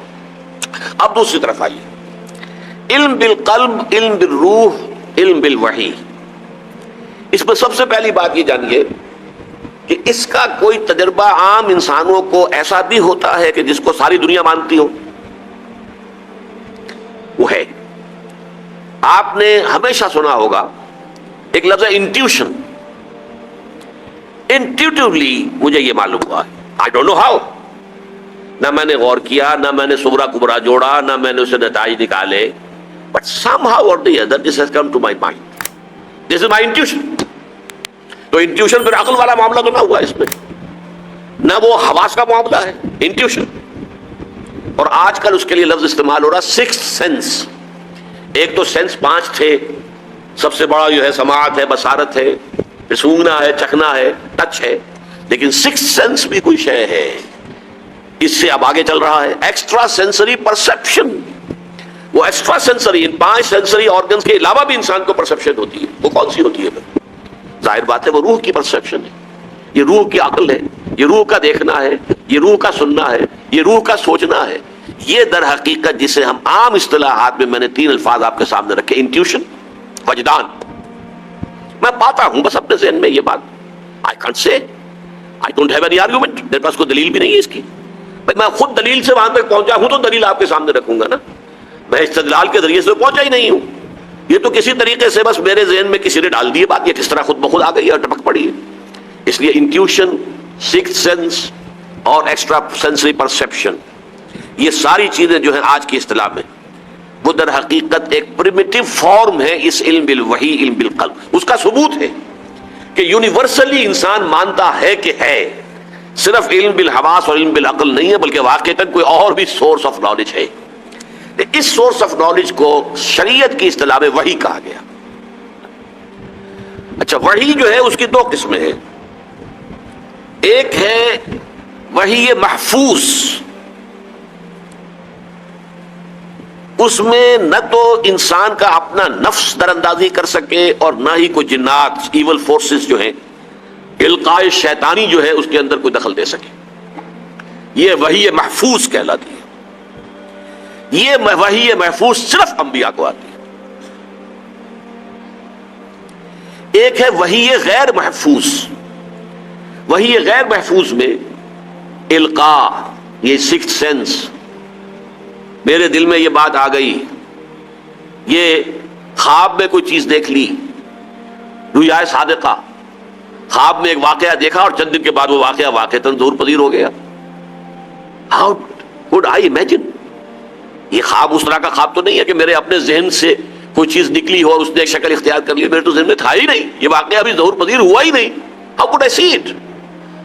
اب دوسری طرف آئیے، علم بالقلب، علم بالروح، علم بالوحی. اس میں سب سے پہلی بات یہ جانیے کہ اس کا کوئی تجربہ عام انسانوں کو ایسا بھی ہوتا ہے کہ جس کو ساری دنیا مانتی ہو. وہ ہے، آپ نے ہمیشہ سنا ہوگا ایک لفظ ہے انٹیوشن. انٹیوٹیولی مجھے یہ معلوم ہوا ہے، I don't know how. نہ میں نے غور کیا، نہ میں نے صغرا کبرا جوڑا، نہ میں نے اسے نتائج نکالے. But somehow or the other this has come to my mind. This is my intuition. تو انٹیوشن پھر عقل والا معاملہ تو نہ ہوا اس میں، نہ وہ حواس کا معاملہ ہے، انٹیوشن. اور آج کل اس کے لیے لفظ استعمال ہو رہا سکس سینس. ایک تو سینس 5 تھے، سب سے بڑا جو ہے سماعت ہے، بصارت ہے، پھر سونگنا ہے، چکھنا ہے، ٹچ ہے. لیکن سکس سینس بھی کوئی شے ہے، اس سے اب آگے چل رہا ہے ایکسٹرا سینسری پرسپشن. وہ ایکسٹرا سینسری، ان 5 سینسری آرگنز کے علاوہ بھی انسان کو پرسپشن ہوتی ہے. وہ کون سی ہوتی ہے پھر؟ ظاہر بات ہے وہ روح کی پرسپشن ہے، یہ روح کی عقل ہے، یہ روح کا دیکھنا ہے، یہ روح کا سننا ہے، یہ روح کا سوچنا ہے. یہ در حقیقت جسے ہم عام اصطلاحات میں نے 3 الفاظ آپ کے سامنے رکھے، انٹیوشن، وجدان. میں پاتا ہوں بس اپنے ذہن میں یہ بات. I can't say, I don't have any argument. میرے پاس کوئی دلیل بھی نہیں ہے اس کی. میں خود دلیل سے وہاں تک پہنچا ہوں تو دلیل آپ کے سامنے رکھوں گا نا. میں استدلال کے ذریعے سے پہنچا ہی نہیں ہوں. یہ تو کسی طریقے سے بس میرے ذہن میں کسی نے ڈال دی بات، یہ کس طرح خود بخود آ گئی ہے اور ٹپک پڑی ہے. اس لیے انٹیوشن، سکس سینس اور ایکسٹرا سینسری پرسپشن، یہ ساری چیزیں جو ہیں آج کی اصطلاح میں وہ در حقیقت ایک پریمیٹیو فارم ہے اس علم بالوحی، علم بالقلب. اس کا ثبوت ہے کہ یونیورسلی انسان مانتا ہے کہ ہے، صرف علم بالحواس اور علم بالعقل نہیں ہے، بلکہ واقعتاً کوئی اور بھی سورس آف نالج ہے. اس سورس آف نالج کو شریعت کی اصطلاح میں وحی کہا گیا. اچھا، وحی جو ہے اس کی 2 قسمیں ہیں. ایک ہے وحی محفوظ، اس میں نہ تو انسان کا اپنا نفس در اندازی کر سکے اور نہ ہی کوئی جنات، ایول فورسز جو ہیں، القاء شیطانی جو ہے اس کے اندر کوئی دخل دے سکے. یہ وحی محفوظ کہلاتی ہے. یہ وحی محفوظ صرف انبیاء کو آتی ہے. ایک ہے وحی غیر محفوظ. وحی غیر محفوظ میں القاء، یہ سکس سینس، میرے دل میں یہ بات آ گئی، یہ خواب میں کوئی چیز دیکھ لی، رؤیا صادقہ، خواب میں ایک واقعہ دیکھا اور چند دن کے بعد وہ واقعہ واقعتاً ظہور پذیر ہو گیا. How could I imagine؟ یہ خواب اس طرح کا خواب تو نہیں ہے کہ میرے اپنے ذہن سے کوئی چیز نکلی ہو اور اس نے ایک شکل اختیار کر لی. میرے تو ذہن میں تھا ہی نہیں، یہ واقعہ ابھی ظہور پذیر ہوا ہی نہیں. How could I see it؟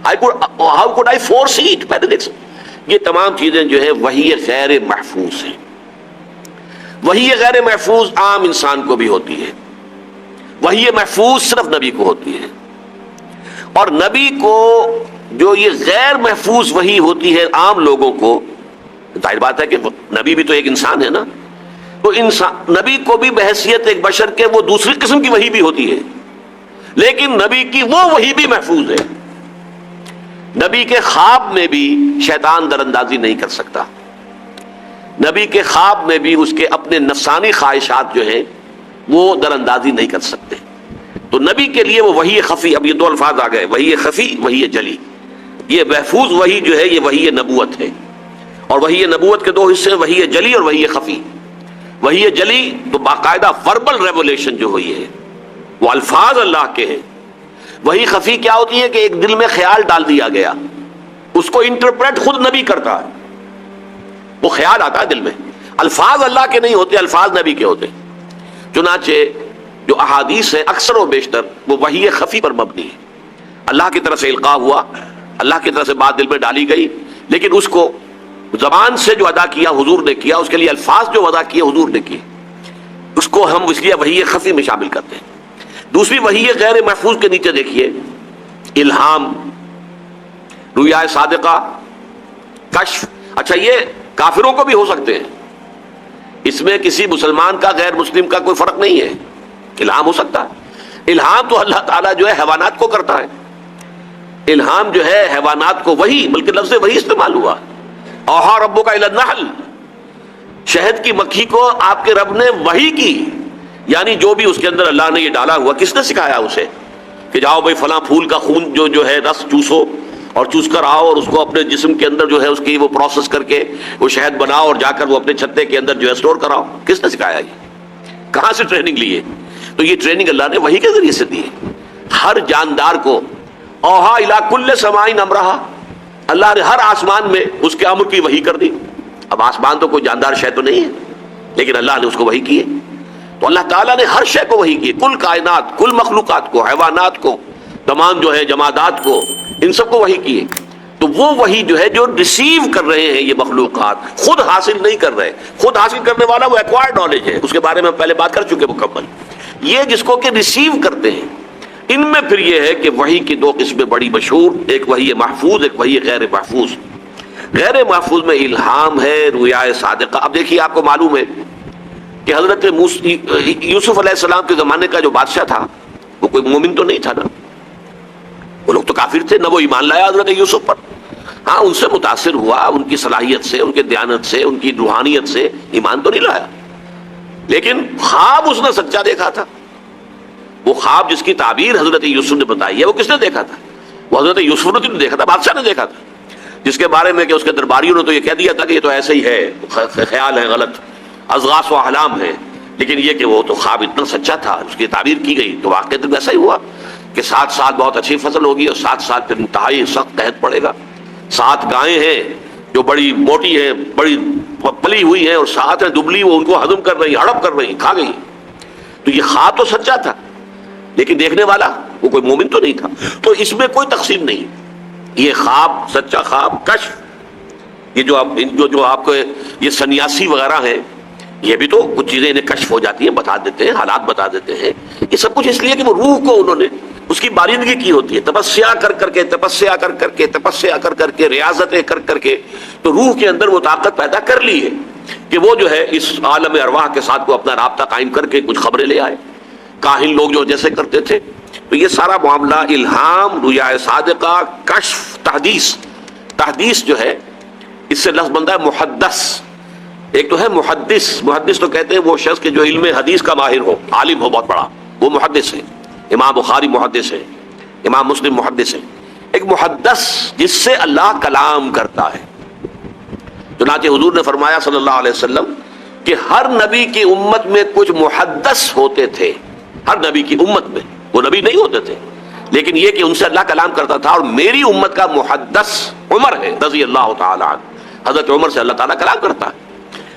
How could I foresee it؟ پہلے دیکھ سکتے. یہ تمام چیزیں جو ہے وحی غیر محفوظ ہیں. وحی غیر محفوظ عام انسان کو بھی ہوتی ہے، وحی محفوظ صرف نبی کو ہوتی ہے. اور نبی کو جو یہ غیر محفوظ وحی ہوتی ہے عام لوگوں کو، ظاہر بات ہے کہ نبی بھی تو ایک انسان ہے نا، تو انسان نبی کو بھی بحیثیت ایک بشر کے وہ دوسری قسم کی وحی بھی ہوتی ہے، لیکن نبی کی وہ وحی بھی محفوظ ہے. نبی کے خواب میں بھی شیطان در اندازی نہیں کر سکتا. نبی کے خواب میں بھی اس کے اپنے نفسانی خواہشات جو ہیں وہ در اندازی نہیں کر سکتے. تو نبی کے لیے وہ وحی خفی، اب یہ 2 الفاظ آ گئے، وحی خفی، وحی جلی. یہ محفوظ وحی جو ہے یہ وحی نبوت ہے، اور وحی نبوت کے 2 حصے ہیں، وحی جلی اور وحی خفی. وحی جلی تو باقاعدہ وربل ریولیشن جو ہوئی ہے وہ الفاظ اللہ کے ہیں. وحی خفی کیا ہوتی ہے کہ ایک دل میں خیال ڈال دیا گیا، اس کو انٹرپریٹ خود نبی کرتا ہے. وہ خیال آتا ہے دل میں، الفاظ اللہ کے نہیں ہوتے، الفاظ نبی کے ہوتے. چنانچہ جو احادیث ہیں اکثر و بیشتر وہ وحی خفی پر مبنی ہے. اللہ کی طرف سے القاء ہوا، اللہ کی طرف سے بات دل میں ڈالی گئی، لیکن اس کو زبان سے جو ادا کیا حضور نے کیا، اس کے لیے الفاظ جو ادا کیے حضور نے کیے، اس کو ہم اس لیے وحی خفی میں شامل کرتے ہیں. دوسری وحی غیر محفوظ کے نیچے دیکھیے، الہام، رؤیا صادقہ، کشف. اچھا، یہ کافروں کو بھی ہو سکتے ہیں، اس میں کسی مسلمان کا غیر مسلم کا کوئی فرق نہیں ہے. الہام ہو سکتا ہے. الہام تو اللہ تعالیٰ جو ہے حیوانات کو کرتا ہے. الہام جو ہے حیوانات کو، وہی بلکہ لفظ وہی استعمال ہوا، اوحا ربک الی النحل، شہد کی مکھی کو آپ کے رب نے وحی کی، یعنی جو بھی اس کے اندر اللہ نے یہ ڈالا ہوا، کس نے سکھایا اسے کہ جاؤ بھائی فلاں پھول کا خون جو ہے رس چوسو اور چوس کر آؤ اور اس کو اپنے جسم کے اندر جو ہے اس کی وہ پروسیس کر کے وہ شہد بناؤ اور جا کر وہ اپنے چھتے کے اندر جو ہے اسٹور کراؤ. کس نے سکھایا؟ یہ کہاں سے ٹریننگ لی ہے؟ تو یہ ٹریننگ اللہ نے وحی کے ذریعے سے دی ہے. ہر جاندار کو اوحا الی کل سماء امرہا، اللہ نے ہر آسمان میں اس کے امر کی وحی کر دی. اب آسمان تو کوئی جاندار شے تو نہیں ہے، لیکن اللہ نے اس کو وحی کی ہے. تو اللہ تعالیٰ نے ہر شے کو وحی کی، کل کائنات، کل مخلوقات کو، حیوانات کو، تمام جو ہے جمادات کو، ان سب کو وحی کی ہے. تو وہ وحی جو ہے جو ریسیو کر رہے ہیں یہ مخلوقات، خود حاصل نہیں کر رہے. خود حاصل کرنے والا وہ ایکوائرڈ نالج ہے، اس کے بارے میں پہلے بات کر چکے مکمل. یہ جس کو کہ ریسیو کرتے ہیں، ان میں پھر یہ ہے کہ وحی کی دو قسمیں بڑی مشہور، ایک وحی محفوظ، ایک وحی غیر محفوظ. غیر محفوظ میں الہام ہے، رؤیا صادقہ. اب دیکھیے آپ کو معلوم ہے کہ حضرت یوسف علیہ السلام کے زمانے کا جو بادشاہ تھا وہ کوئی مومن تو نہیں تھا نا، وہ لوگ تو کافر تھے، نہ وہ ایمان لایا حضرت یوسف پر. ہاں ان سے متاثر ہوا، ان کی صلاحیت سے، ان کے دیانت سے، ان کی روحانیت سے، ایمان تو نہیں لایا. لیکن خواب اس نے سچا دیکھا تھا. وہ خواب جس کی تعبیر حضرت یوسف نے بتائی ہے وہ کس نے دیکھا تھا؟ وہ حضرت یوسف نے تو دیکھا تھا، بادشاہ نے دیکھا تھا، جس کے بارے میں کہ اس کے درباریوں نے تو یہ کہہ دیا تھا کہ یہ تو ایسے ہی ہے، خیال ہے، غلط اضغاث و احلام ہے. لیکن یہ کہ وہ تو خواب اتنا سچا تھا، اس کی تعبیر کی گئی تو واقعہ تو ایسا ہی ہوا کہ 7 سال بہت اچھی فصل ہوگی اور 7 سال پھر انتہائی سخت قحط پڑے گا. 7 گائیں ہیں جو بڑی موٹی ہیں، بڑی پلی ہوئی ہیں، اور 7 ہیں دبلی، وہ ان کو ہضم کر رہی، ہڑپ کر رہی، کھا گئی. تو یہ خواب تو سچا تھا، لیکن دیکھنے والا وہ کوئی مومن تو نہیں تھا. تو اس میں کوئی تقسیم نہیں. یہ خواب، سچا خواب، کشف، یہ جو آپ کو یہ سنیاسی وغیرہ ہیں، یہ بھی تو کچھ چیزیں انہیں کشف ہو جاتی ہیں، بتا دیتے ہیں، حالات بتا دیتے ہیں. یہ سب کچھ اس لیے کہ وہ روح کو انہوں نے اس کی باریدگی کی ہوتی ہے، تپسیا کر کر کے، تپسیا کر کر کے، تپسیا کر کر کے، ریاضتیں کر کر کے، تو روح کے اندر وہ طاقت پیدا کر لی ہے کہ وہ جو ہے اس عالم ارواح کے ساتھ کو اپنا رابطہ قائم کر کے کچھ خبریں لے آئے. کاہن لوگ جو جیسے کرتے تھے. تو یہ سارا معاملہ الہام، رؤیا صادقہ، کشف، تحدیث. تحدیث جو ہے اس سے لفظ بنتا ہے محدث. ایک تو ہے محدث. محدث تو کہتے ہیں وہ شخص کے جو علم حدیث کا ماہر ہو، عالم ہو بہت بڑا، وہ محدث ہے. امام بخاری محدث ہے، امام مسلم محدث ہے. ایک محدث جس سے اللہ کلام کرتا ہے. چنانچہ حضور نے فرمایا صلی اللہ علیہ وسلم کہ ہر نبی کی امت میں کچھ محدث ہوتے تھے. ہر نبی کی امت میں، وہ نبی نہیں ہوتے تھے، لیکن یہ کہ ان سے اللہ کلام کرتا تھا. اور میری امت کا محدث عمر ہے رضی اللہ تعالی عنہ. حضرت عمر سے اللہ تعالیٰ کلام کرتا ہے.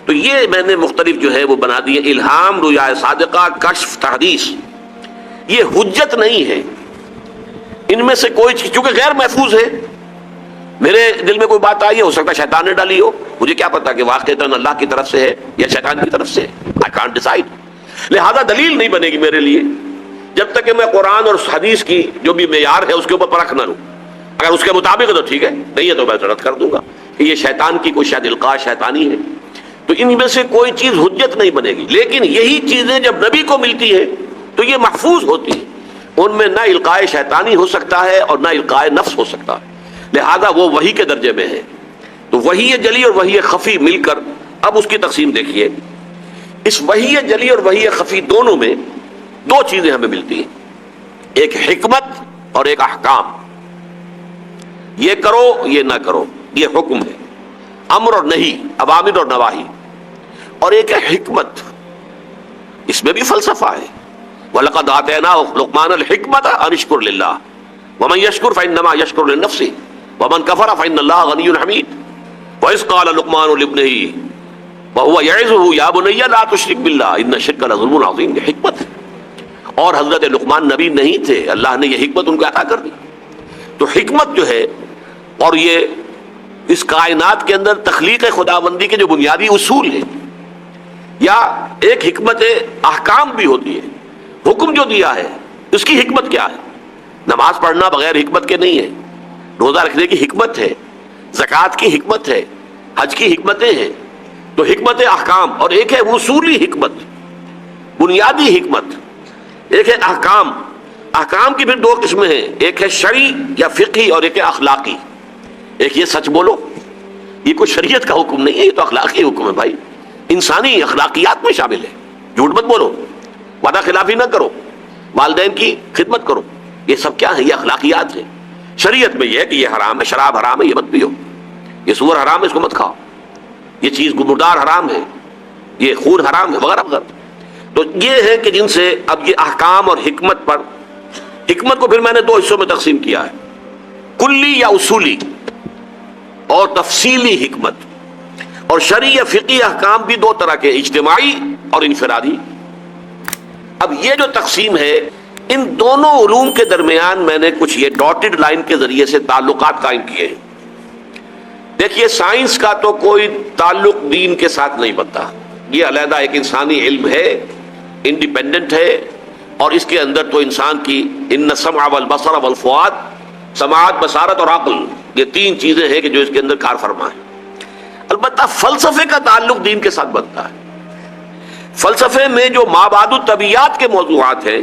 تو یہ میں نے مختلف جو ہے وہ بنا دیے، الہام، رؤیا صادقہ، کشف، تحدیث. یہ حجت نہیں ہے ان میں سے کوئی چیز، چونکہ غیر محفوظ ہے. میرے دل میں کوئی بات آئی ہے، ہو سکتا ہے شیطان نے ڈالی ہو، مجھے کیا پتا کہ واقعتاً اللہ کی طرف سے ہے یا شیطان کی طرف سے ہے. I can't decide. لہذا دلیل نہیں بنے گی میرے لیے جب تک کہ میں قرآن اور حدیث کی جو بھی معیار ہے اس کے اوپر پرکھ نہ لوں. اگر اس کے مطابق ہے تو ٹھیک ہے، نہیں ہے تو میں رد کر دوں گا کہ یہ شیطان کی کوئی شاید القاء شیطانی ہے. تو ان میں سے کوئی چیز حجت نہیں بنے گی. لیکن یہی چیزیں جب نبی کو ملتی ہیں تو یہ محفوظ ہوتی ہیں. ان میں نہ القاء شیطانی ہو سکتا ہے اور نہ القاء نفس ہو سکتا ہے. لہذا وہ وحی کے درجے میں ہے. تو وحی جلی اور وحی خفی مل کر اب اس کی تقسیم دیکھیے. اس وحی جلی اور وحی خفی دونوں میں 2 چیزیں ہمیں ملتی ہیں، ایک حکمت اور ایک احکام. یہ کرو، یہ نہ کرو، یہ حکم ہے، امر اور نہیں، اوامر اور نواہی. اور ایک ہے حکمت، اس میں بھی فلسفہ ہے. وَلَقَدْ آتَيْنَا لُقْمَانَ الْحِكْمَةَ أَنِ اشْكُرْ لِلَّهِ وَمَنْ يَشْكُرْ فَإِنَّمَا يَشْكُرُ لِنَفْسِهِ وَمَنْ كَفَرَ فَإِنَّ اللَّهَ غَنِيٌّ حَمِيدٌ. وَإِذْ قَالَ لُقْمَانُ لِابْنِهِ وَهُوَ يَعِظُهُ يَا بُنَيَّ لَا تُشْرِكْ بِاللَّهِ إِنَّ الشِّرْكَ لَظُلْمٌ عَظِيمٌ. یہ حکمت ہے. اور حضرت لقمان نبی نہیں تھے، اللہ نے یہ حکمت ان کو عطا کر دی. تو حکمت جو ہے اور یہ اس کائنات کے اندر تخلیق خداوندی کے جو بنیادی اصول ہیں، یا ایک حکمت احکام بھی ہوتی ہے. حکم جو دیا ہے اس کی حکمت کیا ہے؟ نماز پڑھنا بغیر حکمت کے نہیں ہے، روزہ رکھنے کی حکمت ہے، زکوٰۃ کی حکمت ہے، حج کی حکمتیں ہیں. تو حکمت احکام، اور ایک ہے اصولی حکمت، بنیادی حکمت. ایک ہے احکام. احکام کی پھر 2 قسمیں ہیں، ایک ہے شرعی یا فقہی اور ایک ہے اخلاقی. ایک یہ سچ بولو، یہ کوئی شریعت کا حکم نہیں ہے، یہ تو اخلاقی حکم ہے بھائی، انسانی اخلاقیات میں شامل ہے. جھوٹ مت بولو، وعدہ خلافی نہ کرو، والدین کی خدمت کرو. یہ سب کیا ہے؟ یہ اخلاقیات ہیں. شریعت میں یہ ہے کہ یہ حرام ہے، شراب حرام ہے، یہ مت پیو، یہ سور حرام ہے، اس کو مت کھاؤ، یہ چیز مردار حرام ہے، یہ خون حرام ہے، وغیرہ وغیرہ. تو یہ ہے کہ جن سے اب یہ احکام اور حکمت پر، حکمت کو پھر میں نے 2 حصوں میں تقسیم کیا ہے، کلی یا اصولی. اور تفصیلی حکمت. اور شرعی یا فقہی احکام بھی دو طرح کے، اجتماعی اور انفرادی. اب یہ جو تقسیم ہے، ان دونوں علوم کے درمیان میں نے کچھ یہ ڈاٹڈ لائن کے ذریعے سے تعلقات قائم کیے ہیں. دیکھیے، سائنس کا تو کوئی تعلق دین کے ساتھ نہیں بنتا. یہ علیحدہ ایک انسانی علم ہے، انڈیپینڈنٹ ہے، اور اس کے اندر تو انسان کی ان السمع والبصر والفؤاد، سماعت، بصارت اور عقل، یہ تین چیزیں ہیں کہ جو اس کے اندر کار فرما ہے. البتہ فلسفے کا تعلق دین کے ساتھ بنتا ہے. فلسفے میں جو مابعد الطبیعیات کے موضوعات ہیں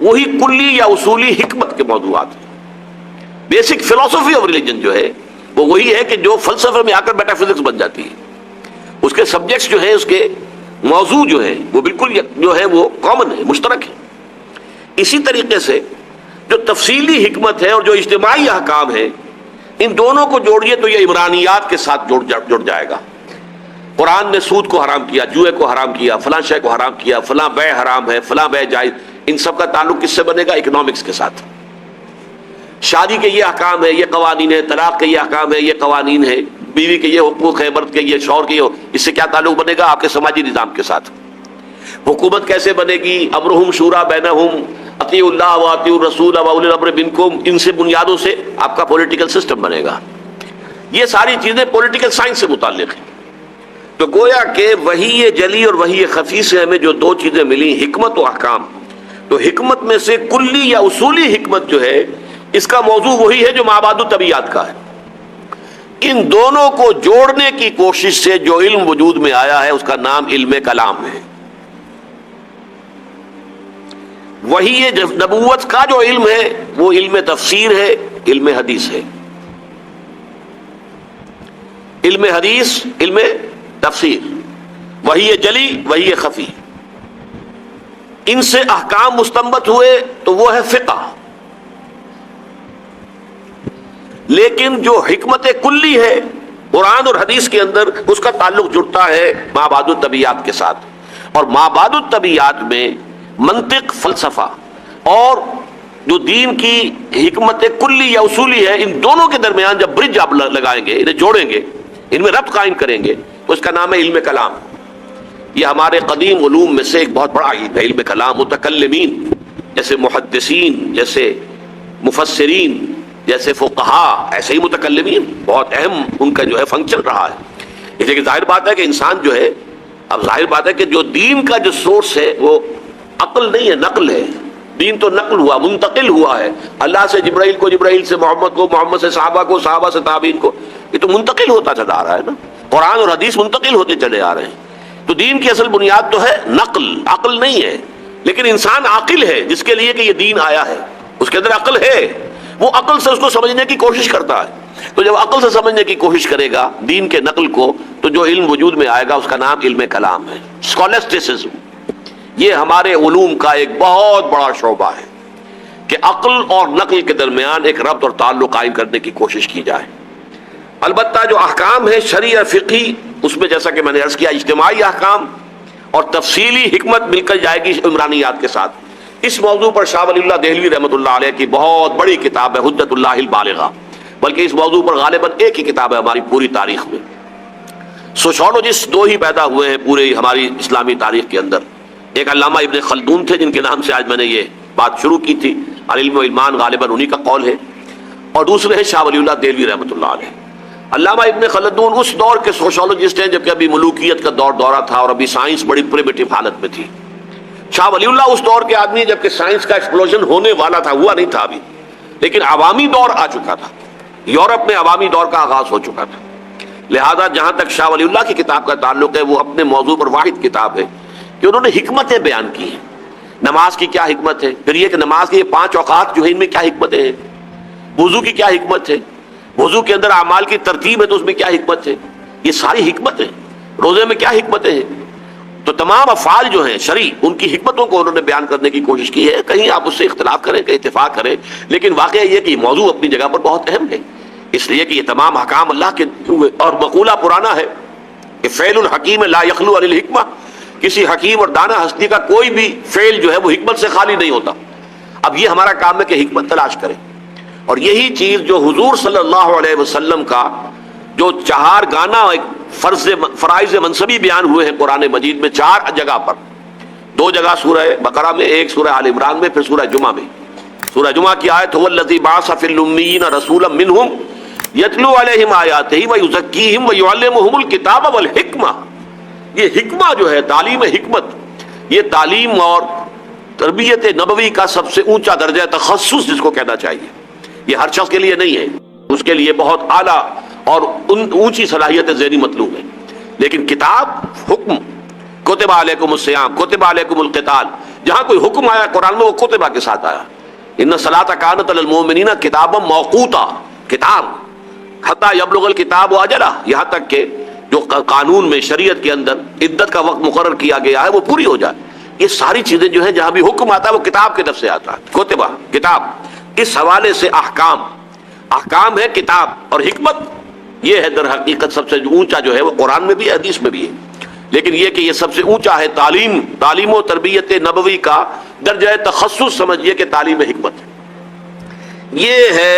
وہی کلی یا اصولی حکمت کے موضوعات ہیں. بیسک فلسفی آف ریلیجن جو ہے وہ وہی ہے کہ جو فلسفے میں آ کر میٹا فزکس بن جاتی ہے. اس کے سبجیکٹس جو ہیں، اس کے موضوع جو ہیں وہ بالکل جو ہے وہ کامن ہے، مشترک ہے. اسی طریقے سے جو تفصیلی حکمت ہے اور جو اجتماعی احکام ہے، ان دونوں کو جوڑیے تو یہ عمرانیات کے ساتھ جڑ جائے گا. قرآن نے سود کو حرام کیا، جوئے کو حرام کیا، فلاں شے کو حرام کیا، فلاں بیع حرام ہے، فلاں بیع جائز. ان سب کا تعلق کس سے بنے گا؟ اکنامکس کے ساتھ. شادی کے یہ احکام ہے، یہ قوانین ہے، طلاق کے یہ احکام ہے، یہ قوانین ہے، بیوی کے یہ حقوق ہے، مرد کے یہ، شوہر کے یہ. اس سے کیا تعلق بنے گا؟ آپ کے سماجی نظام کے ساتھ. حکومت کیسے بنے گی؟ امرہم شورا بینہم، اطیعوا اللہ واطیعوا الرسول واولی الامر منکم. ان سے بنیادوں سے آپ کا پولیٹیکل سسٹم بنے گا. یہ ساری چیزیں پولیٹیکل سائنس سے متعلق ہیں. تو گویا کہ وحی جلی اور وحی خفی سے ہمیں جو دو چیزیں ملی، حکمت و احکام. تو حکمت میں سے کلی یا اصولی حکمت جو ہے، اس کا موضوع وہی ہے جو مابعد الطبیعیات کا ہے. ان دونوں کو جوڑنے کی کوشش سے جو علم وجود میں آیا ہے اس کا نام علم کلام ہے. وہی نبوت کا جو علم ہے وہ علم تفسیر ہے، علم حدیث ہے. علم حدیث، علم تفسیر، وہی جلی، وہی خفی. ان سے احکام مستنبط ہوئے تو وہ ہے فقہ. لیکن جو حکمت کلی ہے قرآن اور حدیث کے اندر، اس کا تعلق جڑتا ہے مابعد الطبیعیات کے ساتھ. اور مابعد الطبیعیات میں منطق، فلسفہ اور جو دین کی حکمت کلی یا اصولی ہے، ان دونوں کے درمیان جب برج آپ لگائیں گے، انہیں جوڑیں گے، ان میں ربط قائم کریں گے، تو اس کا نام ہے علم کلام. یہ ہمارے قدیم علوم میں سے ایک بہت بڑا علم ہے، علم کلام. متکلمین جیسے محدثین، جیسے مفسرین، جیسے فقہا، ایسے ہی متکلمین بہت اہم ان کا جو ہے فنکشن رہا ہے. اس لیے کہ ظاہر بات ہے کہ انسان جو ہے، اب ظاہر بات ہے کہ جو دین کا جو سورس ہے وہ عقل نہیں ہے، نقل ہے. دین تو نقل ہوا، منتقل ہوا ہے. اللہ سے جبرائیل کو، جبرائیل سے محمد کو، محمد سے صحابہ کو، صحابہ سے تابعین کو. یہ تو منتقل ہوتا چلا آ رہا ہے نا. قرآن اور حدیث منتقل ہوتے چلے آ رہے ہیں. تو دین کی اصل بنیاد تو ہے نقل، عقل نہیں ہے. لیکن انسان عاقل ہے، جس کے لیے کہ یہ دین آیا ہے اس کے اندر عقل ہے. وہ عقل سے اس کو سمجھنے کی کوشش کرتا ہے. تو جب عقل سے سمجھنے کی کوشش کرے گا دین کے نقل کو، تو جو علم وجود میں آئے گا اس کا نام علم کلام ہے. اسکالسٹسزم یہ ہمارے علوم کا ایک بہت بڑا شعبہ ہے کہ عقل اور نقل کے درمیان ایک ربط اور تعلق قائم کرنے کی کوشش کی جائے. البتہ جو احکام ہے شرعی اور فقہی، اس میں جیسا کہ میں نے عرض کیا اجتماعی احکام اور تفصیلی حکمت مل کر جائے گی عمرانیات کے ساتھ. اس موضوع پر شاہ ولی اللہ دہلوی رحمۃ اللہ علیہ کی بہت بڑی کتاب ہے حجت اللہ البالغہ. بلکہ اس موضوع پر غالباً ایک ہی کتاب ہے ہماری پوری تاریخ میں. سوشولوجسٹ دو ہی پیدا ہوئے ہیں پورے ہماری اسلامی تاریخ کے اندر. ایک علامہ ابن خلدون تھے، جن کے نام سے آج میں نے یہ بات شروع کی تھی. العلم و ایمان غالباً انہی کا قول ہے. اور دوسرے ہیں شاہ ولی اللہ دہلوی رحمۃ اللہ علیہ. علامہ ابن خلدون اس دور کے سوشولوجسٹ ہیں جبکہ ابھی ملوکیت کا دورہ تھا اور ابھی سائنس بڑی پریمیٹو حالت میں تھی. شاہ ولی اللہ اس دور کے آدمی جبکہ سائنس کا ایکسپلوژن ہونے والا تھا، ہوا نہیں تھا ابھی، لیکن عوامی دور آ چکا تھا. یورپ میں عوامی دور کا آغاز ہو چکا تھا. لہذا جہاں تک شاہ ولی اللہ کی کتاب کا تعلق ہے، وہ اپنے موضوع پر واحد کتاب ہے کہ انہوں نے حکمتیں بیان کی ہیں. نماز کی کیا حکمت ہے، پھر یہ کہ نماز کے یہ 5 اوقات جو ہیں ان میں کیا حکمتیں ہیں. وضو کی کیا حکمت ہے، وضو کے اندر اعمال کی ترتیب ہے تو اس میں کیا حکمت ہے. یہ ساری حکمت ہے. روزے میں کیا حکمتیں ہیں. تو تمام افعال جو ہیں شرعی، ان کی حکمتوں کو انہوں نے بیان کرنے کی کوشش کی ہے. کہیں آپ اس سے اختلاف کریں، کہیں اتفاق کریں، لیکن واقعہ یہ کہ یہ موضوع اپنی جگہ پر بہت اہم ہے. اس لیے کہ یہ تمام احکام اللہ کے ہوئے. اور مقولہ پرانا ہے کہ فعل الحکیم لا یخلو عن الحکمہ، کسی حکیم اور دانا ہستی کا کوئی بھی فعل جو ہے وہ حکمت سے خالی نہیں ہوتا. اب یہ ہمارا کام ہے کہ حکمت تلاش کریں. اور یہی چیز جو حضور صلی اللہ علیہ وسلم کا جو 4 گانا فرائض منصبی بیان ہوئے ہیں قرآن مجید میں 4 جگہ پر، 2 جگہ سورہ بقرہ میں، ایک سورہ آل عمران میں، پھر سورہ جمعہ میں۔ سورہ جمعہ کی آیت هو الذی بعث فی الامیین رسولا منہم یتلو علیہم آیاتہ ویزکیہم ویعلمہم الکتاب والحکمہ۔ یہ حکمہ جو ہے، تعلیم حکمت، یہ تعلیم اور تربیت نبوی کا سب سے اونچا درجہ تخصص جس کو کہنا چاہیے، یہ ہر شخص کے لیے نہیں ہے، اس کے لیے بہت اعلیٰ اور اونچی صلاحیت ذہنی مطلوب ہے۔ لیکن کتاب، حکم، کتب علیکم الصیام، کتب علیکم القتال، جہاں کوئی حکم آیا قرآن میں وہ کتبہ کے ساتھ آیا۔ ان الصلاۃ کانت علی المؤمنین کتابا موقوتا، کتاب حتی یبلغ الکتاب اجلہ، یہاں تک کہ جو قانون میں شریعت کے اندر عدت کا وقت مقرر کیا گیا ہے وہ پوری ہو جائے۔ یہ ساری چیزیں جو ہیں جہاں بھی حکم آتا ہے وہ کتاب کے طرف سے آتا ہے، کتبہ، کتاب۔ اس حوالے سے احکام ہے کتاب، اور حکمت یہ ہے در حقیقت سب سے اونچا جو ہے وہ قرآن میں بھی ہے، حدیث میں بھی ہے۔ لیکن یہ کہ یہ سب سے اونچا ہے تعلیم و تربیت نبوی کا درجہ تخصص سمجھیے کہ تعلیم حکمت یہ ہے۔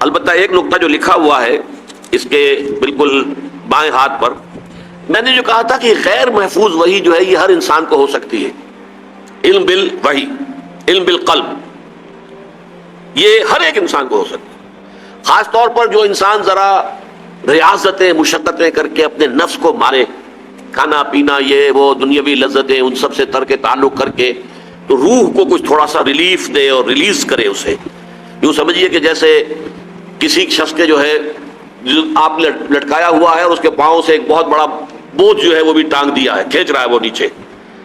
البتہ ایک نقطہ جو لکھا ہوا ہے اس کے بالکل بائیں ہاتھ پر، میں نے جو کہا تھا کہ غیر محفوظ وحی جو ہے یہ ہر انسان کو ہو سکتی ہے، علم بالوحی، علم بالقلب، یہ ہر ایک انسان کو ہو سکتا ہے۔ خاص طور پر جو انسان ذرا ریاضتیں مشقتیں کر کے اپنے نفس کو مارے، کھانا پینا یہ وہ دنیاوی لذتیں ان سب سے ترک تعلق کر کے تو روح کو کچھ تھوڑا سا ریلیف دے اور ریلیز کرے اسے۔ یوں سمجھیے کہ جیسے کسی شخص کے جو ہے آپ لٹکایا ہوا ہے اور اس کے پاؤں سے ایک بہت بڑا بوجھ جو ہے وہ بھی ٹانگ دیا ہے، کھینچ رہا ہے وہ نیچے،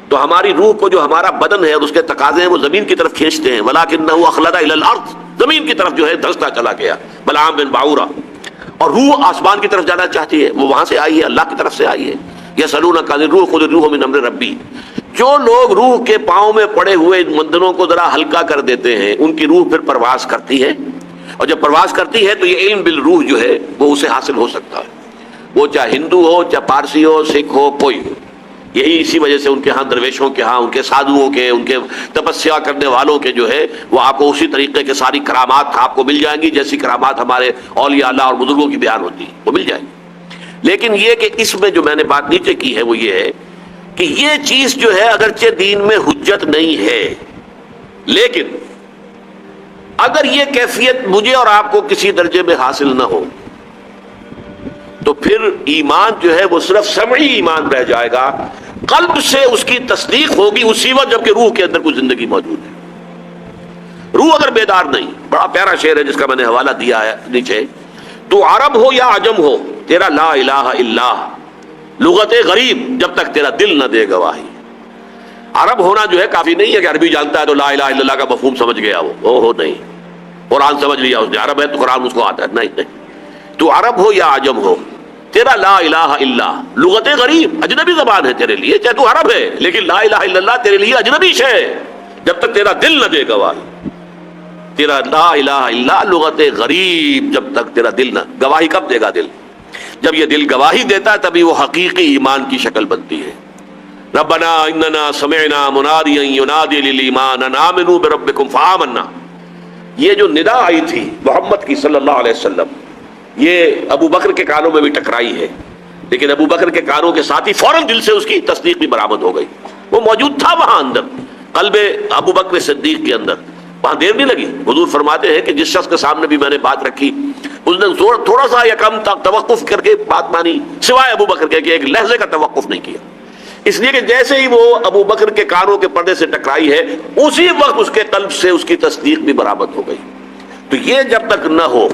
تو ہماری روح کو جو ہمارا بدن ہے اور اس کے تقاضے ہیں وہ زمین کی طرف کھینچتے ہیں، وَلَٰكِنَّهُ أَخْلَدَ إِلَى الْأَرْضِ، زمین کی طرف جو ہے دھنستا چلا گیا، بلعام بن باعورہ۔ اور روح آسمان کی طرف جانا چاہتی ہے، وہ وہاں سے آئی ہے، اللہ کی طرف سے آئی ہے۔ یسألونک عن الروح قل الروح من امر ربی۔ جو لوگ روح کے پاؤں میں پڑے ہوئے ان بندھنوں کو ذرا ہلکا کر دیتے ہیں ان کی روح پھر پرواز کرتی ہے، اور جب پرواز کرتی ہے تو یہ علم بالروح جو ہے وہ اسے حاصل ہو سکتا ہے، وہ چاہے ہندو ہو، چاہے پارسی ہو، سکھ ہو، کوئی۔ یہی اسی وجہ سے ان کے ہاں درویشوں کے ہاں، ان کے سادھوؤں کے، ان کے تپسیا کرنے والوں کے جو ہے وہ آپ کو اسی طریقے کے ساری کرامات آپ کو مل جائیں گی جیسی کرامات ہمارے اولیاء اللہ اور بزرگوں کی بیان ہوتی ہے، وہ مل جائیں گی۔ لیکن یہ کہ اس میں جو میں نے بات نیچے کی ہے وہ یہ ہے کہ یہ چیز جو ہے اگرچہ دین میں حجت نہیں ہے، لیکن اگر یہ کیفیت مجھے اور آپ کو کسی درجے میں حاصل نہ ہو تو پھر ایمان جو ہے وہ صرف سمعی ایمان رہ جائے گا، قلب سے اس کی تصدیق ہوگی اسی وقت جبکہ روح کے اندر کوئی زندگی موجود ہے۔ روح اگر بیدار نہیں، بڑا پیارا شعر ہے جس کا میں نے حوالہ دیا ہے نیچے، تو عرب ہو یا عجم ہو تیرا لا الہ الا لغت غریب جب تک تیرا دل نہ دے گواہی۔ عرب ہونا جو ہے کافی نہیں ہے کہ عربی جانتا ہے تو لا الہ الا اللہ کا مفہوم سمجھ گیا وہ ہو نہیں، قرآن سمجھ لیا اس نے، عرب ہے تو قرآن اس کو آتا ہے، نہیں۔ تو عرب ہو یا عجم ہو تیرا لا الہ الا لغت غریب، اجنبی زبان ہے تیرے لیے، چاہے تو عرب ہے لیکن لا الہ الا اللہ تیرے لیے اجنبی ہے جب تک تیرا دل نہ دے گواہی۔ تیرا لا الہ الا لغت غریب جب تک تیرا دل نہ، گواہی کب دے گا دل؟ جب یہ دل گواہی دیتا ہے تبھی وہ حقیقی ایمان کی شکل بنتی ہے۔ ربنا اننا سمعنا منادیا ینادی للایمان ان آمنوا بربکم فآمنا، یہ جو ندا آئی تھی محمد کی صلی اللہ علیہ وسلم، یہ ابو بکر کے کانوں میں بھی ٹکرائی ہے، لیکن ابو بکر کے کانوں کے ساتھ ہی فوراً دل سے اس کی تصدیق بھی برآمد ہو گئی، وہ موجود تھا وہاں اندر قلب ابو بکر صدیق کے اندر، وہاں دیر نہیں لگی۔ حضور فرماتے ہیں کہ جس شخص کے سامنے بھی میں نے بات رکھی اس نے تھوڑا سا یا کم توقف کر کے بات مانی، سوائے ابو بکر کے کہ ایک لحظے کا توقف نہیں کیا، اس لیے کہ جیسے ہی وہ ابو بکر کے کانوں کے پردے سے ٹکرائی ہے اسی وقت اس کے قلب سے اس کی تصدیق بھی برآمد ہو گئی۔ تو یہ جب تک نہ ہو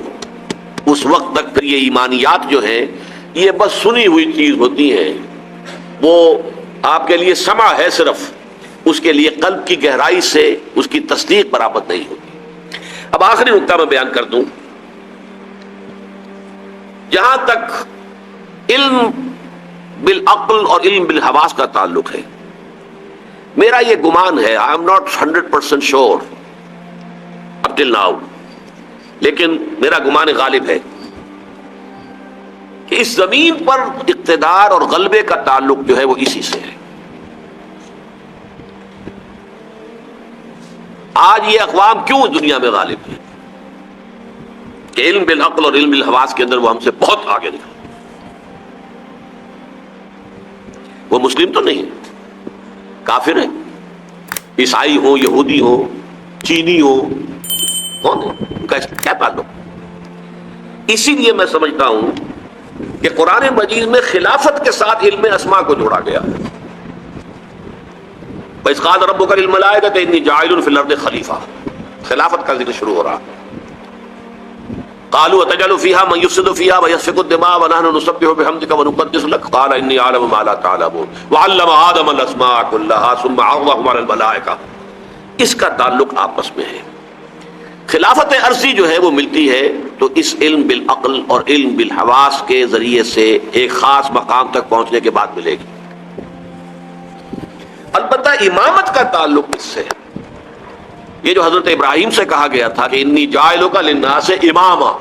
اس وقت تک پھر یہ ایمانیات جو ہیں یہ بس سنی ہوئی چیز ہوتی ہیں، وہ آپ کے لیے سمع ہے صرف، اس کے لیے قلب کی گہرائی سے اس کی تصدیق برآمد نہیں ہوتی۔ اب آخری نقطہ میں بیان کر دوں، جہاں تک علم بالعقل اور علم بالحواس کا تعلق ہے، میرا یہ گمان ہے، آئی ایم ناٹ 100% شور اب ٹل ناؤ، لیکن میرا گمان غالب ہے کہ اس زمین پر اقتدار اور غلبے کا تعلق جو ہے وہ اسی سے ہے۔ آج یہ اقوام کیوں دنیا میں غالب ہیں؟ کہ علم بالعقل اور علم بالحواس کے اندر وہ ہم سے بہت آگے نکل. وہ مسلم تو نہیں ہے، کافر ہے، عیسائی ہو، یہودی ہو، چینی ہو، کون ہے؟ ان کا کیا تعلق؟ اسی لیے میں سمجھتا ہوں کہ قرآن مجید میں خلافت کے ساتھ علم اسماء کو جوڑا گیا. وَإِذْ قَالَ رَبُّكَ لِلْمَلَائِكَةِ إِنِّي جَاعِلٌ فِي الْأَرْضِ خَلِيفَةً، خلافت کا ذکر شروع ہو رہا. قالوا أتجعل فيها من يفسد فيها ويسفك الدماء ونحن نسبح بحمدك ونقدس لك قال إني أعلم ما لا تعلمون وعلم آدم الأسماء كلها ثم عرضهم على الملائكة. اس کا تعلق آپس میں ہے. خلافت عرضی جو ہے وہ ملتی ہے تو اس علم بالعقل اور علم بالحواس کے ذریعے سے ایک خاص مقام تک پہنچنے کے بعد ملے گی. البتہ امامت کا تعلق اس سے، یہ جو حضرت ابراہیم سے کہا گیا تھا کہ انی جاعلک للناس اماما،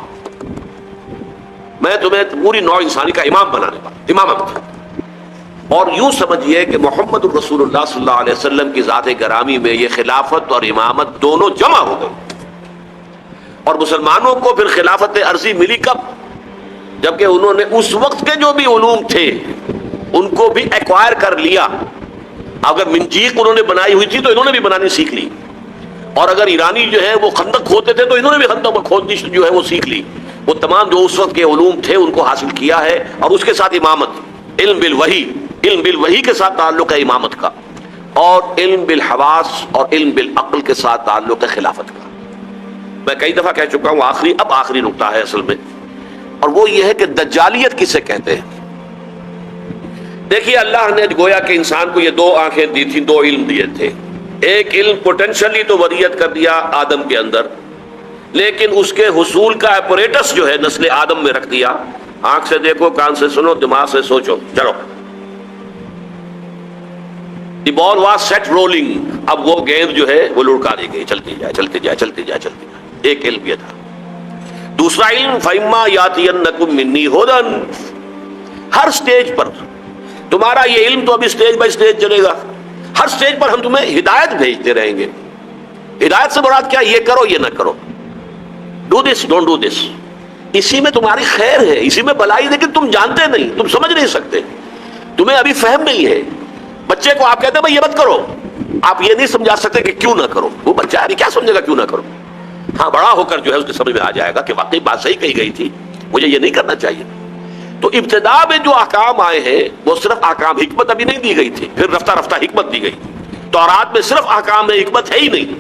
میں تمہیں پوری نوع انسانی کا امام بنانے والا، امامت. اور یوں سمجھیے کہ محمد الرسول اللہ صلی اللہ علیہ وسلم کی ذات گرامی میں یہ خلافت اور امامت دونوں جمع ہو گئی. اور مسلمانوں کو پھر خلافت عرضی ملی کب؟ جبکہ انہوں نے اس وقت کے جو بھی علوم تھے ان کو بھی ایکوائر کر لیا. اگر منجیق انہوں نے بنائی ہوئی تھی تو انہوں نے بھی بنانی سیکھ لی، اور اگر ایرانی جو ہے وہ خندق کھودتے تھے تو انہوں نے بھی خندق کھودنی جو ہے وہ سیکھ لی. وہ تمام جو اس وقت کے علوم تھے ان کو حاصل کیا ہے. اور اس کے ساتھ امامت، علم بالوحی، علم بالوحی کے ساتھ تعلق ہے امامت کا، اور علم بالحواس اور علم بالعقل کے ساتھ تعلق ہے خلافت کا. میں کئی دفعہ کہہ چکا ہوں، آخری نقطہ ہے اصل میں، اور وہ یہ ہے کہ دجالیت کسے کہتے ہیں. دیکھیے اللہ نے گویا کہ انسان کو یہ دو آنکھیں دی تھی، دو علم دیے تھے. ایک علم پوٹینشلی تو وریت کر دیا آدم کے اندر، لیکن اس کے حصول کا اپریٹس جو ہے نسل آدم میں رکھ دیا. آنکھ سے دیکھو، کان سے سنو، دماغ سے سوچو، چلو. دی بال واز سیٹ رولنگ. اب وہ گیند جو ہے وہ لڑکا دی گئی، چلتی جائے چلتی جائے چلتی جائے چلتی جائے. ایک علم یہ تھا. دوسرا علم فَإِمَّا يَأْتِيَنَّكُم مِّنِّي هُدًى، ہر سٹیج پر تمہارا یہ علم تو ابھی سٹیج بائی سٹیج چلے گا. ہر سٹیج پر ہم تمہیں ہدایت بھیجتے رہیں گے. ہدایت سے مراد کیا؟ یہ کرو، یہ نہ کرو، do this, don't do this. اسی میں تمہاری خیر ہے، اسی میں بھلائی، لیکن تم جانتے نہیں، تم سمجھ نہیں سکتے، تمہیں ابھی فہم نہیں ہے. بچے کو آپ کہتے ہیں بھائی یہ مت کرو، آپ یہ نہیں سمجھا سکتے کہ کیوں نہ کرو. وہ بچہ ابھی کیا سمجھے گا کیوں نہ کرو؟ ہاں، بڑا ہو کر جو ہے اس کے سمجھ میں آ جائے گا کہ واقعی بات صحیح کہی گئی تھی، مجھے یہ نہیں کرنا چاہیے. تو ابتدا میں جو احکام آئے ہیں وہ صرف احکام، حکمت ابھی نہیں دی گئی تھی، پھر رفتہ رفتہ حکمت دی گئی. تورات میں صرف احکام میں حکمت ہے ہی نہیں،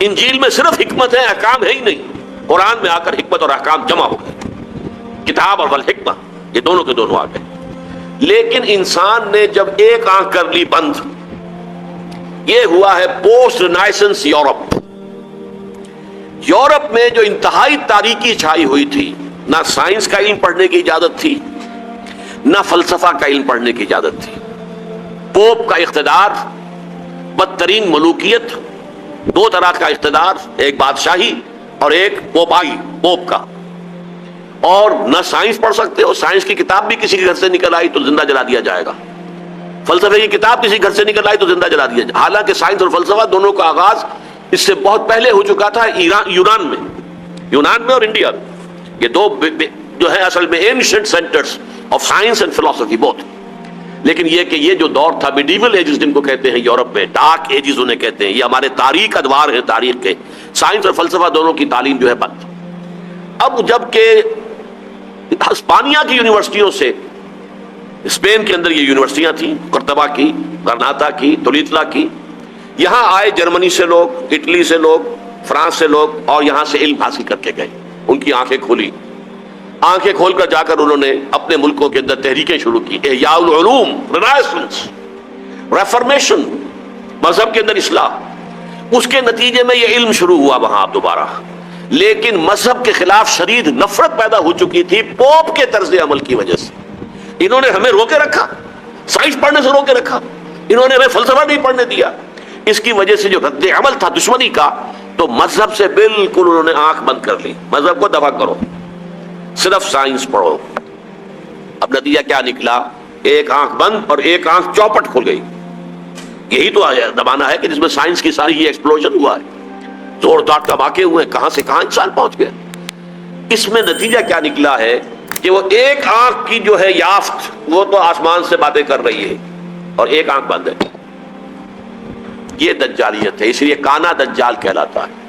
انجیل میں صرف حکمت ہے، احکام ہے ہی نہیں. قرآن میں آ کر حکمت اور احکام جمع ہو گئے، کتاب اور والحکمہ یہ دونوں کے دونوں آ گئے. لیکن انسان نے جب ایک آنکھ کر لی بند، یہ ہوا ہے پوسٹ رینائسنس یورپ. یورپ میں جو انتہائی تاریکی چھائی ہوئی تھی، نہ سائنس کا علم پڑھنے کی اجازت تھی، نہ فلسفہ کا علم پڑھنے کی اجازت تھی. پوپ کا اقتدار، بدترین ملوکیت، دو طرح کا اقتدار، ایک بادشاہی اور ایک پوپائی، پوپ کا. اور نہ سائنس پڑھ سکتے ہو، سائنس کی کتاب بھی کسی کے گھر سے نکل آئی تو زندہ جلا دیا جائے گا، فلسفے کی کتاب کسی گھر سے نکل آئی تو زندہ جلا دیا جائے. حالانکہ سائنس اور فلسفہ دونوں کا آغاز اس سے بہت پہلے ہو چکا تھا یونان میں اور انڈیا میں. یہ دو جو ہے اصل میں ancient centres of science and فلسفی بوتھ. لیکن یہ کہ یہ جو دور تھا میڈیول ایجز جن کو کہتے ہیں یورپ میں، ڈارک ایجز انہیں کہتے ہیں، یہ ہمارے تاریخ ادوار ہیں تاریخ کے. سائنس اور فلسفہ دونوں کی تعلیم جو ہے بند. اب جب کہ ہسپانیہ کی یونیورسٹیوں سے، اسپین کے اندر یہ یونیورسٹیاں تھیں، قرطبہ کی، غرناطہ کی، تولیتلا کی، یہاں آئے جرمنی سے لوگ، اٹلی سے لوگ، فرانس سے لوگ، اور یہاں سے علم حاصل کر کے گئے. ان کی آنکھیں کھولی، آنکھیں کھول کر جا کر انہوں نے اپنے ملکوں کے اندر تحریکیں شروع کی. احیاء العلوم، رینائسنس، ریفارمیشن، مذہب کے اندر اصلاح. اس کے نتیجے میں یہ علم شروع ہوا وہاں دوبارہ. لیکن مذہب کے خلاف شدید نفرت پیدا ہو چکی تھی پوپ کے طرز عمل کی وجہ سے. انہوں نے ہمیں روکے رکھا، سائنس پڑھنے سے روکے رکھا، انہوں نے ہمیں فلسفہ نہیں پڑھنے دیا. اس کی وجہ سے جو رد عمل تھا دشمنی کا، تو مذہب سے بالکل انہوں نے آنکھ بند کر لی. مذہب کو دفع کرو، صرف سائنس پڑھو. اب نتیجہ کیا نکلا؟ ایک آنکھ بند اور ایک آنکھ چوپٹ کھل گئی. یہی تو زمانہ ہے کہ جس میں سائنس کی ساری یہ ایکسپلوژن ہوا ہے، زور دار دھماکے ہوئے، کہاں سے کہاں انسان پہنچ گئے. اس میں نتیجہ کیا نکلا ہے کہ وہ ایک آنکھ کی جو ہے یافت وہ تو آسمان سے باتیں کر رہی ہے اور ایک آنکھ بند ہے. یہ دجالیت ہے، اس لیے کانا دجال کہلاتا ہے.